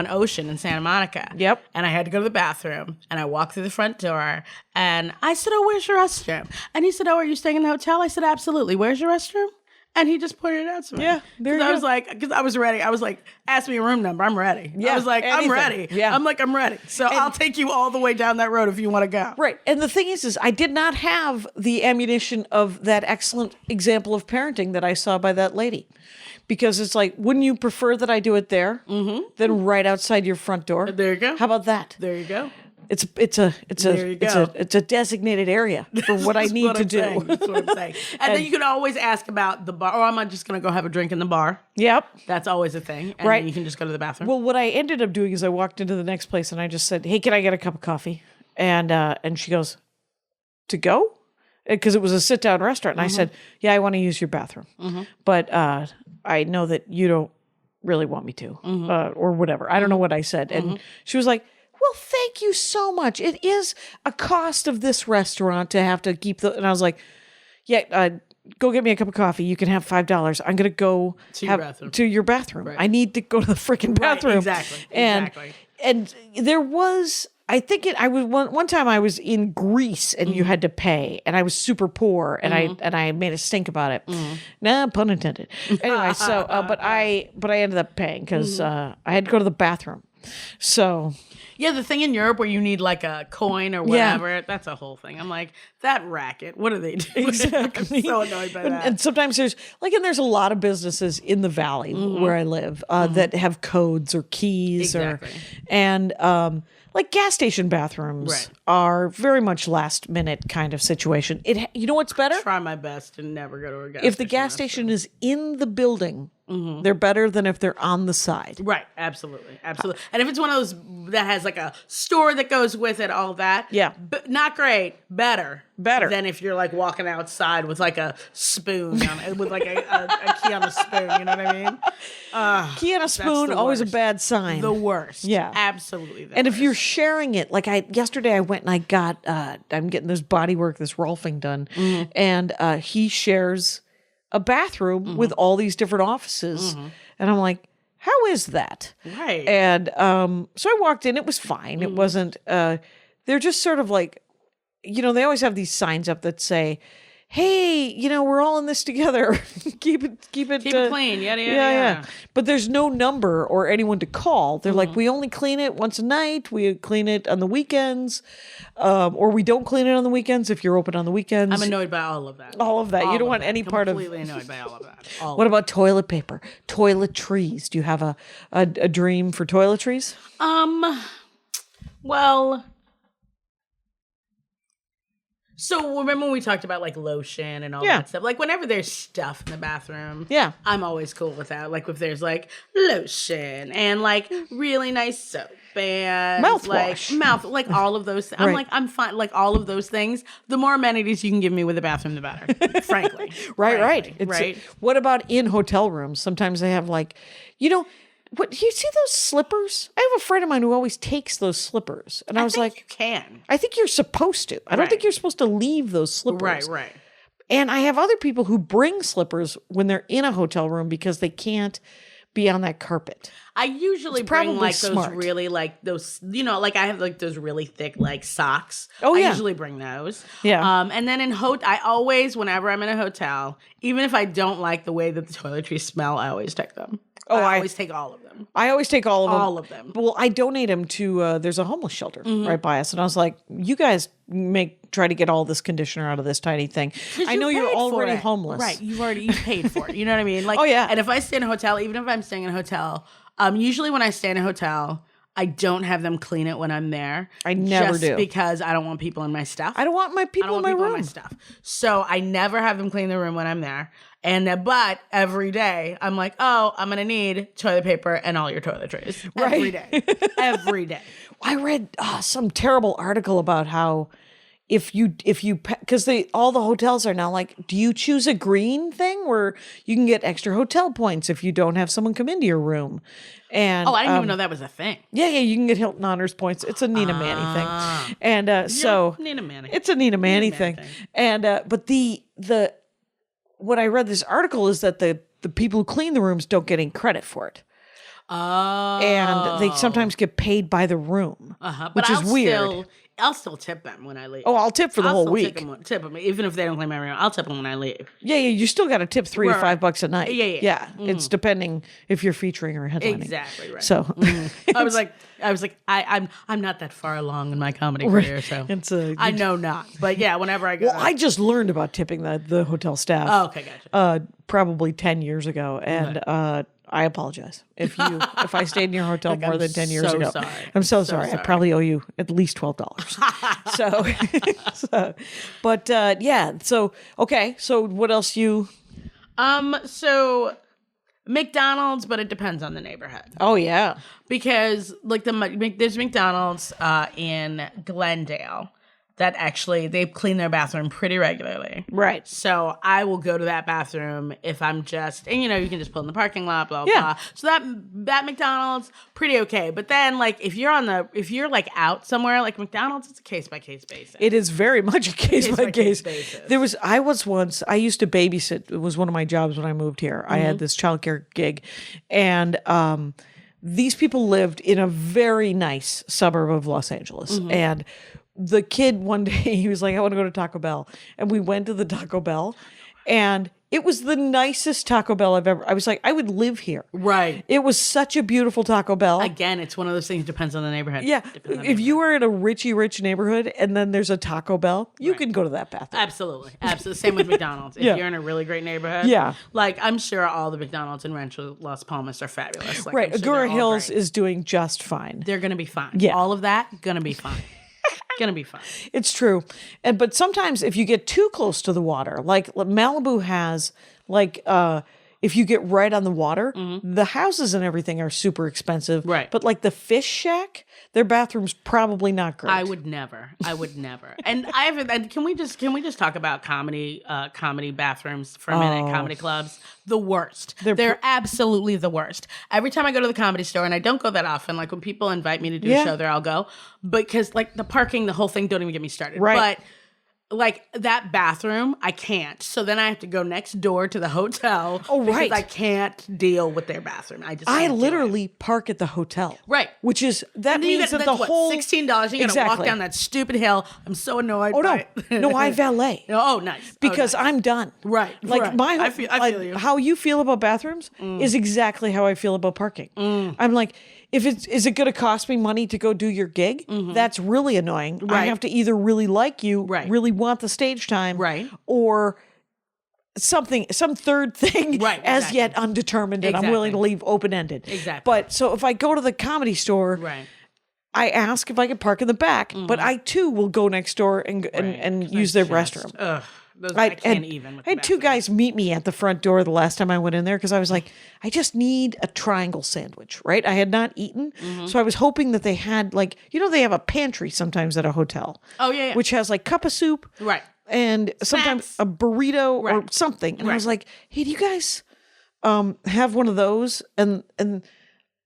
Speaker 4: Ocean in Santa Monica.
Speaker 3: Yep.
Speaker 4: And I had to go to the bathroom, and I walked through the front door, and I said, "Oh, where's your restroom?" And he said, "Oh, are you staying in the hotel?" I said, "Absolutely. Where's your restroom?" And he just pointed it out to me.
Speaker 3: Yeah, there you
Speaker 4: I
Speaker 3: go.
Speaker 4: was like, because I was ready. I was like, ask me a room number. I'm ready.
Speaker 3: Yeah,
Speaker 4: I was like,
Speaker 3: anything.
Speaker 4: I'm ready.
Speaker 3: Yeah.
Speaker 4: I'm like, I'm ready. So I'll take you all the way down that road if you want to go.
Speaker 3: Right. And the thing is I did not have the ammunition of that excellent example of parenting that I saw by that lady. Because it's like, wouldn't you prefer that I do it there than right outside your front door?
Speaker 4: There you go.
Speaker 3: How about that?
Speaker 4: There you go.
Speaker 3: It's
Speaker 4: There you go.
Speaker 3: a designated area for what I
Speaker 4: That's
Speaker 3: need
Speaker 4: what
Speaker 3: to
Speaker 4: I'm
Speaker 3: do.
Speaker 4: saying. That's what I'm saying. And then you can always ask about the bar. Or am I just going to go have a drink in the bar?
Speaker 3: Yep.
Speaker 4: That's always a thing. And
Speaker 3: Right.
Speaker 4: then you can just go to the bathroom.
Speaker 3: Well, what I ended up doing is I walked into the next place and I just said, "Hey, can I get a cup of coffee?" And she goes, "To go?" Because it was a sit down restaurant. And I said, "Yeah, I want to use your bathroom, but I know that you don't really want me to, or whatever." I don't know what I said, and she was like, "Well, thank you so much. It is a cost of this restaurant to have to keep the." And I was like, "Yeah, go get me a cup of coffee. You can have $5. I'm gonna go
Speaker 4: To your bathroom.
Speaker 3: to your bathroom. I need to go to the freaking bathroom."
Speaker 4: exactly,
Speaker 3: And
Speaker 4: exactly.
Speaker 3: and there was. I think I was one time I was in Greece and you had to pay and I was super poor and I made a stink about it. Nah, pun intended. Anyway, so but I ended up paying because I had to go to the bathroom. So
Speaker 4: Yeah, the thing in Europe where you need like a coin or whatever, that's a whole thing. I'm like, that racket, what are they doing?
Speaker 3: exactly.
Speaker 4: I'm so annoyed by that.
Speaker 3: And sometimes there's a lot of businesses in the valley where I live that have codes or keys
Speaker 4: Exactly.
Speaker 3: and like gas station bathrooms
Speaker 4: Right.
Speaker 3: are very much last minute kind of situation. You know what's better?
Speaker 4: Try my best to never go to a gas
Speaker 3: If the
Speaker 4: station
Speaker 3: gas
Speaker 4: restaurant.
Speaker 3: station is in the building, they're better than if they're on the side.
Speaker 4: Right, absolutely. And if it's one of those that has like a store that goes with it, all that.
Speaker 3: Yeah.
Speaker 4: But not great, better.
Speaker 3: Better.
Speaker 4: Than if you're like walking outside with like a spoon, with like a key on a spoon, you know what I mean?
Speaker 3: Key on a spoon,
Speaker 4: the
Speaker 3: always a
Speaker 4: worst.
Speaker 3: bad sign.
Speaker 4: The worst.
Speaker 3: Yeah.
Speaker 4: Absolutely the
Speaker 3: And
Speaker 4: worst.
Speaker 3: if you're sharing it, like yesterday I went and I got, I'm getting this body work, this Rolfing done, and he shares a bathroom with all these different offices. And I'm like, how is that?
Speaker 4: Right.
Speaker 3: And so I walked in, it was fine. It wasn't, they're just sort of like, they always have these signs up that say, "Hey, we're all in this together. keep it
Speaker 4: clean, yada, yada.
Speaker 3: But there's no number or anyone to call. They're like, we only clean it once a night. We clean it on the weekends, or we don't clean it on the weekends if you're open on the weekends.
Speaker 4: I'm annoyed by all of that.
Speaker 3: All of that. You don't want any part of.
Speaker 4: Completely annoyed by all of that.
Speaker 3: What about toilet paper? Toiletries. Do you have a dream for toiletries?
Speaker 4: Well, so remember when we talked about like lotion and all
Speaker 3: Yeah.
Speaker 4: that stuff? Like whenever there's stuff in the bathroom,
Speaker 3: Yeah.
Speaker 4: I'm always cool with that. Like if there's like lotion and like really nice soap and
Speaker 3: Mouthwash.
Speaker 4: like all of those. I'm
Speaker 3: Right.
Speaker 4: like, I'm fine. Like all of those things. The more amenities you can give me with the bathroom, the better. Frankly.
Speaker 3: Right.
Speaker 4: Right.
Speaker 3: What about in hotel rooms? Sometimes they have like, what do you see those slippers? I have a friend of mine who always takes those slippers. And I was
Speaker 4: think
Speaker 3: like,
Speaker 4: you can.
Speaker 3: I think you're supposed to. I don't think
Speaker 4: Right.
Speaker 3: you're supposed to leave those slippers.
Speaker 4: Right.
Speaker 3: And I have other people who bring slippers when they're in a hotel room because they can't be on that carpet.
Speaker 4: I usually
Speaker 3: It's
Speaker 4: bring
Speaker 3: probably
Speaker 4: like
Speaker 3: smart.
Speaker 4: those really like those, you know, like I have like those really thick like socks.
Speaker 3: Oh, yeah.
Speaker 4: I usually bring those.
Speaker 3: Yeah.
Speaker 4: And then I always, whenever I'm in a hotel, even if I don't like the way that the toiletries smell, I always take them.
Speaker 3: Oh,
Speaker 4: I always take all of them.
Speaker 3: I always take all of them.
Speaker 4: All of them.
Speaker 3: Well, I donate them to, there's a homeless shelter right by us. And I was like, you guys try to get all this conditioner out of this tiny thing. I know you're
Speaker 4: paid for
Speaker 3: already
Speaker 4: it.
Speaker 3: homeless.
Speaker 4: Right. You paid for it. You know what I mean? Like,
Speaker 3: Oh, yeah.
Speaker 4: And if I stay in a hotel, even if I'm staying in a hotel, usually when I stay in a hotel, I don't have them clean it when I'm there.
Speaker 3: I never
Speaker 4: just
Speaker 3: do.
Speaker 4: because I don't want people in my stuff.
Speaker 3: I don't want my people in my room.
Speaker 4: Stuff. So I never have them clean the room when I'm there. And but every day I'm like, oh, I'm gonna need toilet paper and all your toiletries every day, every day.
Speaker 3: I read some terrible article about how if you because all the hotels are now like, do you choose a green thing where you can get extra hotel points if you don't have someone come into your room? And
Speaker 4: I didn't even know that was a thing.
Speaker 3: Yeah, you can get Hilton Honors points. It's a Nina Manny thing, and so
Speaker 4: Nina Manny.
Speaker 3: it's a Nina Manny thing. And but the what I read this article is that the people who clean the rooms don't get any credit for it.
Speaker 4: Oh,
Speaker 3: And they sometimes get paid by the room, which is weird.
Speaker 4: I'll still tip them when I leave.
Speaker 3: Oh, I'll tip for the whole week.
Speaker 4: Tip them, even if they don't clean my room. I'll tip them when I leave.
Speaker 3: Yeah, you still got to tip $3 to $5 a night.
Speaker 4: Yeah.
Speaker 3: It's depending if you're featuring or headlining.
Speaker 4: Exactly right.
Speaker 3: So
Speaker 4: I was like, I'm not that far along in my comedy career, so I know not. But yeah, whenever I go,
Speaker 3: well, I just learned about tipping the hotel staff.
Speaker 4: Oh, okay, gotcha.
Speaker 3: Probably 10 years ago, and I apologize if I stayed in your hotel more than 10 years ago.
Speaker 4: Sorry.
Speaker 3: I'm so sorry. I probably owe you at least $12. But yeah. So okay. So what else you?
Speaker 4: So McDonald's, but it depends on the neighborhood.
Speaker 3: Oh yeah.
Speaker 4: Because like there's McDonald's in Glendale that actually they clean their bathroom pretty regularly.
Speaker 3: Right.
Speaker 4: So I will go to that bathroom if I'm and you can just pull in the parking lot, blah, blah. So that McDonald's, pretty okay. But then like if you're like out somewhere, like McDonald's, it's a case-by-case basis.
Speaker 3: It is very much a case-by-case
Speaker 4: basis.
Speaker 3: I used to babysit. It was one of my jobs when I moved here. I had this childcare gig, and these people lived in a very nice suburb of Los Angeles. And the kid one day, he was like, I want to go to Taco Bell. And we went to the Taco Bell, and it was the nicest Taco Bell I was like, I would live here.
Speaker 4: Right.
Speaker 3: It was such a beautiful Taco Bell.
Speaker 4: Again, it's one of those things, depends on the neighborhood.
Speaker 3: Yeah. If you are in a rich neighborhood and then there's a Taco Bell, you can go to that bathroom.
Speaker 4: Absolutely. Same with McDonald's. If you're in a really great neighborhood.
Speaker 3: Yeah.
Speaker 4: Like, I'm sure all the McDonald's in Rancho Las Palmas are fabulous. Like,
Speaker 3: right.
Speaker 4: I'm sure
Speaker 3: Agura Hills is doing just fine.
Speaker 4: They're going to be fine.
Speaker 3: Yeah.
Speaker 4: All of that, going to be fine. Gonna be fine.
Speaker 3: It's true. But sometimes if you get too close to the water, like Malibu has, like if you get right on the water, the houses and everything are super expensive.
Speaker 4: Right.
Speaker 3: But like the Fish Shack, their bathroom's probably not great.
Speaker 4: I would never. And can we just talk about comedy bathrooms for a minute? Comedy clubs, the worst. They're absolutely the worst. Every time I go to the Comedy Store, and I don't go that often, like when people invite me to do a show there, I'll go. Because like the parking, the whole thing, don't even get me started.
Speaker 3: Right.
Speaker 4: But like that bathroom, I can't. So then I have to go next door to the hotel.
Speaker 3: Oh, right.
Speaker 4: Because I can't deal with their bathroom.
Speaker 3: I literally park at the hotel.
Speaker 4: Right.
Speaker 3: Which is, that means that the whole...
Speaker 4: $16. You gotta walk down that stupid hill. I'm so annoyed.
Speaker 3: Oh, no. No, I valet.
Speaker 4: Oh, nice.
Speaker 3: Because I'm done.
Speaker 4: Right.
Speaker 3: Like
Speaker 4: right. I feel you.
Speaker 3: How you feel about bathrooms is exactly how I feel about parking. I'm like, is it going to cost me money to go do your gig? That's really annoying.
Speaker 4: Right.
Speaker 3: I have to either really like you,
Speaker 4: right.
Speaker 3: really want the stage time,
Speaker 4: right.
Speaker 3: or some third thing
Speaker 4: right,
Speaker 3: as yet undetermined, and I'm willing to leave open-ended.
Speaker 4: Exactly.
Speaker 3: But so if I go to the Comedy Store,
Speaker 4: right.
Speaker 3: I ask if I can park in the back, but I too will go next door and use their restroom.
Speaker 4: Ugh. I can't even.
Speaker 3: I had two guys meet me at the front door the last time I went in there because I was like, I just need a triangle sandwich, right? I had not eaten. So I was hoping that they had like, they have a pantry sometimes at a hotel.
Speaker 4: Oh, yeah.
Speaker 3: Which has like cup of soup.
Speaker 4: Right.
Speaker 3: And sometimes a burrito or something. And I was like, hey, do you guys have one of those? And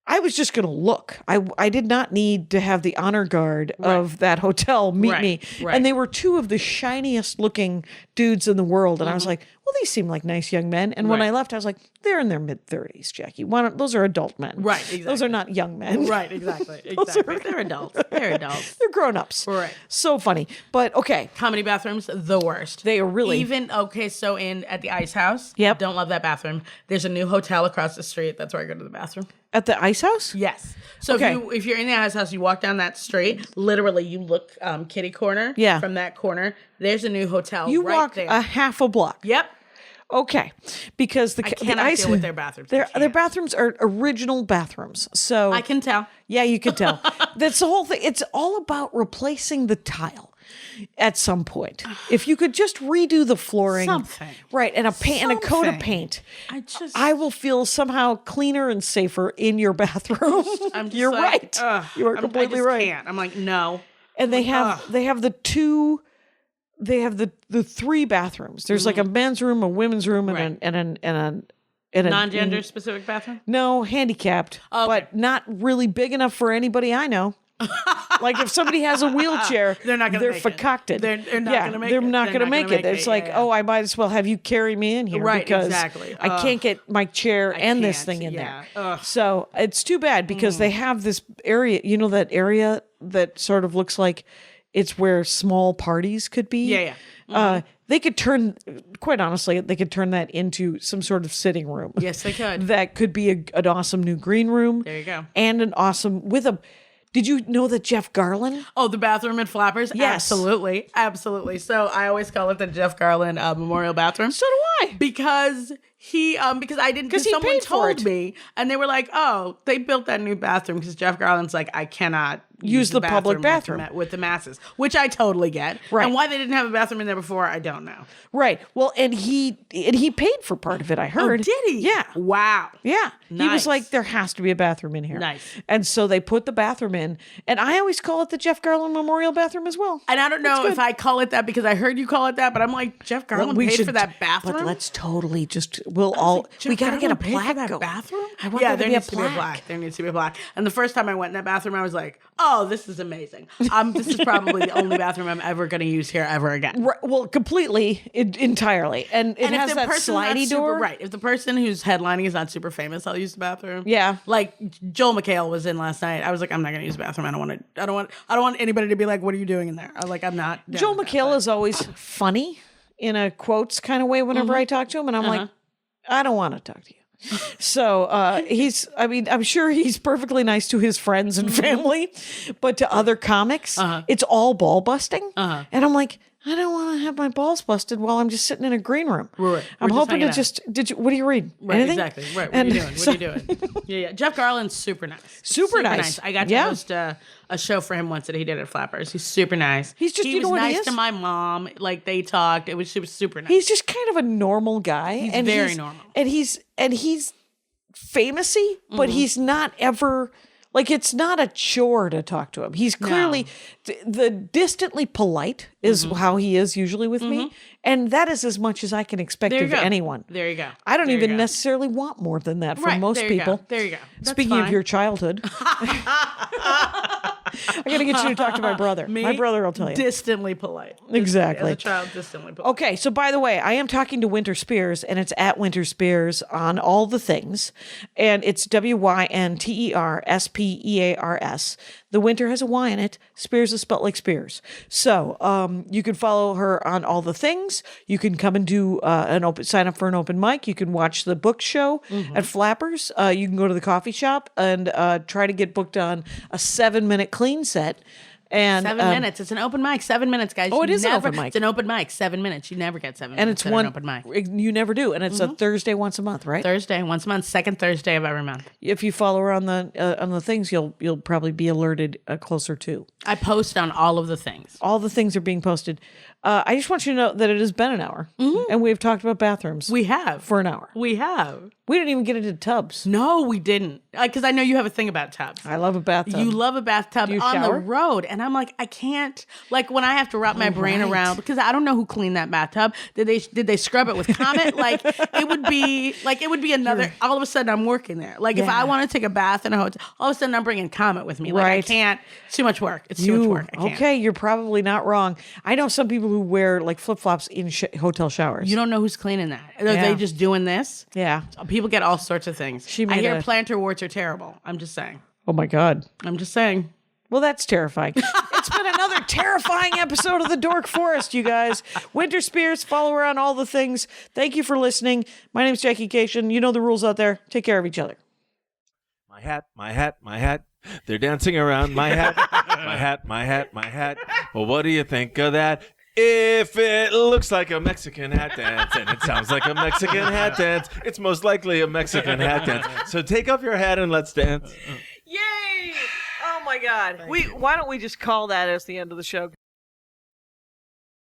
Speaker 3: I was just going to look. I did not need to have the honor guard of that hotel meet me.
Speaker 4: Right.
Speaker 3: And they were two of the shiniest looking dudes in the world. And I was like, well, these seem like nice young men. And when I left, I was like, they're in their mid-30s, Jackie. Those are adult men.
Speaker 4: Right, exactly.
Speaker 3: Those are not young men.
Speaker 4: Right, exactly. They're adults. They're adults.
Speaker 3: They're grown-ups.
Speaker 4: Right.
Speaker 3: So funny. But okay.
Speaker 4: Comedy bathrooms, the worst.
Speaker 3: They are really.
Speaker 4: So at the Ice House.
Speaker 3: Yep.
Speaker 4: Don't love that bathroom. There's a new hotel across the street. That's where I go to the bathroom.
Speaker 3: At the Ice House?
Speaker 4: Yes. So
Speaker 3: Okay.
Speaker 4: if you're in the Ice House, you walk down that street, literally you look kitty corner.
Speaker 3: Yeah.
Speaker 4: From that corner, there's a new hotel
Speaker 3: You
Speaker 4: right
Speaker 3: walk
Speaker 4: there.
Speaker 3: a half a block.
Speaker 4: Yep.
Speaker 3: Okay, because the
Speaker 4: I cannot
Speaker 3: Ice
Speaker 4: deal with their bathrooms. I
Speaker 3: Their
Speaker 4: can't.
Speaker 3: bathrooms are original bathrooms. So
Speaker 4: I can tell.
Speaker 3: Yeah, you can tell. That's the whole thing. It's all about replacing the tile at some point. If you could just redo the flooring,
Speaker 4: Something.
Speaker 3: right, and a coat of
Speaker 4: Something.
Speaker 3: paint,
Speaker 4: I
Speaker 3: I will feel somehow cleaner and safer in your bathroom.
Speaker 4: I'm just
Speaker 3: You're
Speaker 4: like,
Speaker 3: right. You are completely
Speaker 4: I just
Speaker 3: right.
Speaker 4: Can't. I'm like, no.
Speaker 3: And they have the three bathrooms. There's like a men's room, a women's room, and a
Speaker 4: Non-gender specific bathroom?
Speaker 3: No, handicapped, but not really big enough for anybody I know. Like if somebody has a wheelchair,
Speaker 4: They're not gonna make it.
Speaker 3: fakakted.
Speaker 4: They're not gonna make
Speaker 3: they're
Speaker 4: it.
Speaker 3: not
Speaker 4: They're
Speaker 3: going to
Speaker 4: not
Speaker 3: make
Speaker 4: gonna
Speaker 3: it.
Speaker 4: make
Speaker 3: It's
Speaker 4: it.
Speaker 3: like,
Speaker 4: Yeah.
Speaker 3: I might as well have you carry me in here
Speaker 4: Right,
Speaker 3: because
Speaker 4: exactly.
Speaker 3: I can't get my chair and this
Speaker 4: can't.
Speaker 3: thing in
Speaker 4: Yeah.
Speaker 3: there.
Speaker 4: Ugh.
Speaker 3: So it's too bad because they have this area, that area that sort of looks like it's where small parties could be.
Speaker 4: Yeah, yeah.
Speaker 3: They could quite honestly, they could turn that into some sort of sitting room.
Speaker 4: Yes, they could.
Speaker 3: That could be an awesome new green room.
Speaker 4: There you go.
Speaker 3: And an awesome did you know that Jeff Garlin?
Speaker 4: Oh, the bathroom at Flappers?
Speaker 3: Yes.
Speaker 4: Absolutely. Absolutely. So I always call it the Jeff Garlin Memorial Bathroom.
Speaker 3: So do I.
Speaker 4: Because because I didn't, because
Speaker 3: he
Speaker 4: someone
Speaker 3: paid for
Speaker 4: told
Speaker 3: it.
Speaker 4: me and they were like, oh, they built that new bathroom because Jeff Garlin's like, I cannot
Speaker 3: Use the public bathroom.
Speaker 4: with the masses, which I totally get.
Speaker 3: Right.
Speaker 4: And why they didn't have a bathroom in there before, I don't know.
Speaker 3: Right. Well, and he paid for part of it, I heard.
Speaker 4: Oh, did he?
Speaker 3: Yeah.
Speaker 4: Wow.
Speaker 3: Yeah. He was
Speaker 4: Nice.
Speaker 3: like, there has to be a bathroom in here.
Speaker 4: Nice.
Speaker 3: And so they put the bathroom in. And I always call it the Jeff Garlin Memorial Bathroom as well.
Speaker 4: And I don't know if I call it that because I heard you call it that, but I'm like, Jeff Garlin paid for that bathroom?
Speaker 3: But let's totally we got to get a plaque
Speaker 4: that
Speaker 3: going.
Speaker 4: bathroom.
Speaker 3: I want
Speaker 4: Yeah,
Speaker 3: there
Speaker 4: there
Speaker 3: to be a
Speaker 4: needs to be a plaque. There needs to be a plaque. And the first time I went in that bathroom, I was like, "Oh, this is amazing. This is probably the only bathroom I'm ever going to use here ever again."
Speaker 3: Right, well, completely, entirely. And it has that slidey door.
Speaker 4: Right. If the person who's headlining is not super famous, I'll use the bathroom.
Speaker 3: Yeah.
Speaker 4: Like Joel McHale was in last night. I was like, I'm not going to use the bathroom. I don't want anybody to be like, "What are you doing in there?" I'm not.
Speaker 3: Joel McHale is always funny in a quotes kind of way whenever I talk to him. And I'm like, I don't want to talk to you. So I'm sure he's perfectly nice to his friends and family, but to other comics, it's all ball busting. And I'm like, I don't want to have my balls busted while I'm just sitting in a green room.
Speaker 4: Right.
Speaker 3: I'm
Speaker 4: We're
Speaker 3: hoping to
Speaker 4: just
Speaker 3: just, what do you read?
Speaker 4: Right,
Speaker 3: Anything?
Speaker 4: exactly. Right. What
Speaker 3: And
Speaker 4: are you doing?
Speaker 3: so-
Speaker 4: What are you doing? Yeah. Jeff Garlin's super nice.
Speaker 3: Super nice.
Speaker 4: I got to
Speaker 3: Yeah.
Speaker 4: host a show for him once that he did at Flappers. He's super nice.
Speaker 3: He's just,
Speaker 4: he
Speaker 3: you know
Speaker 4: was
Speaker 3: what he
Speaker 4: nice
Speaker 3: is?
Speaker 4: to my mom. Like they talked. It was super nice.
Speaker 3: He's just kind of a normal guy.
Speaker 4: He's
Speaker 3: and
Speaker 4: very normal.
Speaker 3: And he's famousy, but he's not ever like, it's not a chore to talk to him. He's clearly the distantly polite is how he is usually with me. And that is as much as I can expect
Speaker 4: There you
Speaker 3: of
Speaker 4: go.
Speaker 3: anyone.
Speaker 4: There you go.
Speaker 3: I don't
Speaker 4: There you
Speaker 3: even
Speaker 4: go.
Speaker 3: necessarily want more than that from
Speaker 4: Right,
Speaker 3: most
Speaker 4: there you
Speaker 3: people.
Speaker 4: go. There you go. That's
Speaker 3: Speaking
Speaker 4: fine.
Speaker 3: of your childhood, I got to get you to talk to my brother.
Speaker 4: Me?
Speaker 3: My brother will tell you.
Speaker 4: Distantly polite.
Speaker 3: Exactly.
Speaker 4: As a child, distantly polite.
Speaker 3: Okay, so by the way, I am talking to Wynter Spears, and it's at Wynter Spears on all the things, and it's WYNTERSPEARS. The Winter has a Y in it. Spears is spelled like Spears. So you can follow her on all the things. You can come and do sign up for an open mic. You can watch the book show at Flappers. You can go to the coffee shop and try to get booked on a 7-minute clean set. And
Speaker 4: 7 minutes. It's an open mic. 7 minutes, guys.
Speaker 3: Oh, it
Speaker 4: You
Speaker 3: is an
Speaker 4: never-
Speaker 3: open mic.
Speaker 4: It's an open mic. 7 minutes. You never get 7 minutes.
Speaker 3: and it's
Speaker 4: at
Speaker 3: one
Speaker 4: an open mic.
Speaker 3: you never do, and it's a Thursday once a month, right?
Speaker 4: Thursday, once a month, second Thursday of every month.
Speaker 3: If you follow her on the things, you'll probably be alerted closer to.
Speaker 4: I post on all of the things.
Speaker 3: All the things are being posted. I just want you to know that it has been an hour, and we've talked about bathrooms
Speaker 4: We have.
Speaker 3: for an hour.
Speaker 4: We have.
Speaker 3: We didn't even get into tubs.
Speaker 4: No, we didn't. Because I know you have a thing about tubs.
Speaker 3: I love a bathtub.
Speaker 4: You love a bathtub on
Speaker 3: shower?
Speaker 4: the road. And I'm like, I can't. Like when I have to wrap my brain around, because I don't know who cleaned that bathtub. Did they scrub it with Comet? it would be another, all of a sudden I'm working there. Like if I want to take a bath in a hotel, all of a sudden I'm bringing Comet with me. Like I can't. It's too much work. It's too much work. I can't.
Speaker 3: Okay, you're probably not wrong. I know some people who wear like flip-flops in hotel showers.
Speaker 4: You don't know who's cleaning that. Are they just doing this?
Speaker 3: Yeah.
Speaker 4: People get all sorts of things. I hear plantar warts are terrible. I'm just saying.
Speaker 3: Oh my God.
Speaker 4: I'm just saying.
Speaker 3: Well, that's terrifying. It's been another terrifying episode of the Dork Forest, you guys. Wynter Spears, follow her on all the things. Thank you for listening. My name's Jackie Cation. You know the rules out there. Take care of each other.
Speaker 5: My hat, my hat, my hat. They're dancing around my hat. My hat, my hat, my hat. Well, what do you think of that? If it looks like a Mexican hat dance and it sounds like a Mexican hat dance, it's most likely a Mexican hat dance. So take off your hat and let's dance.
Speaker 3: Yay! Oh my God. Why don't we just call that as the end of the show?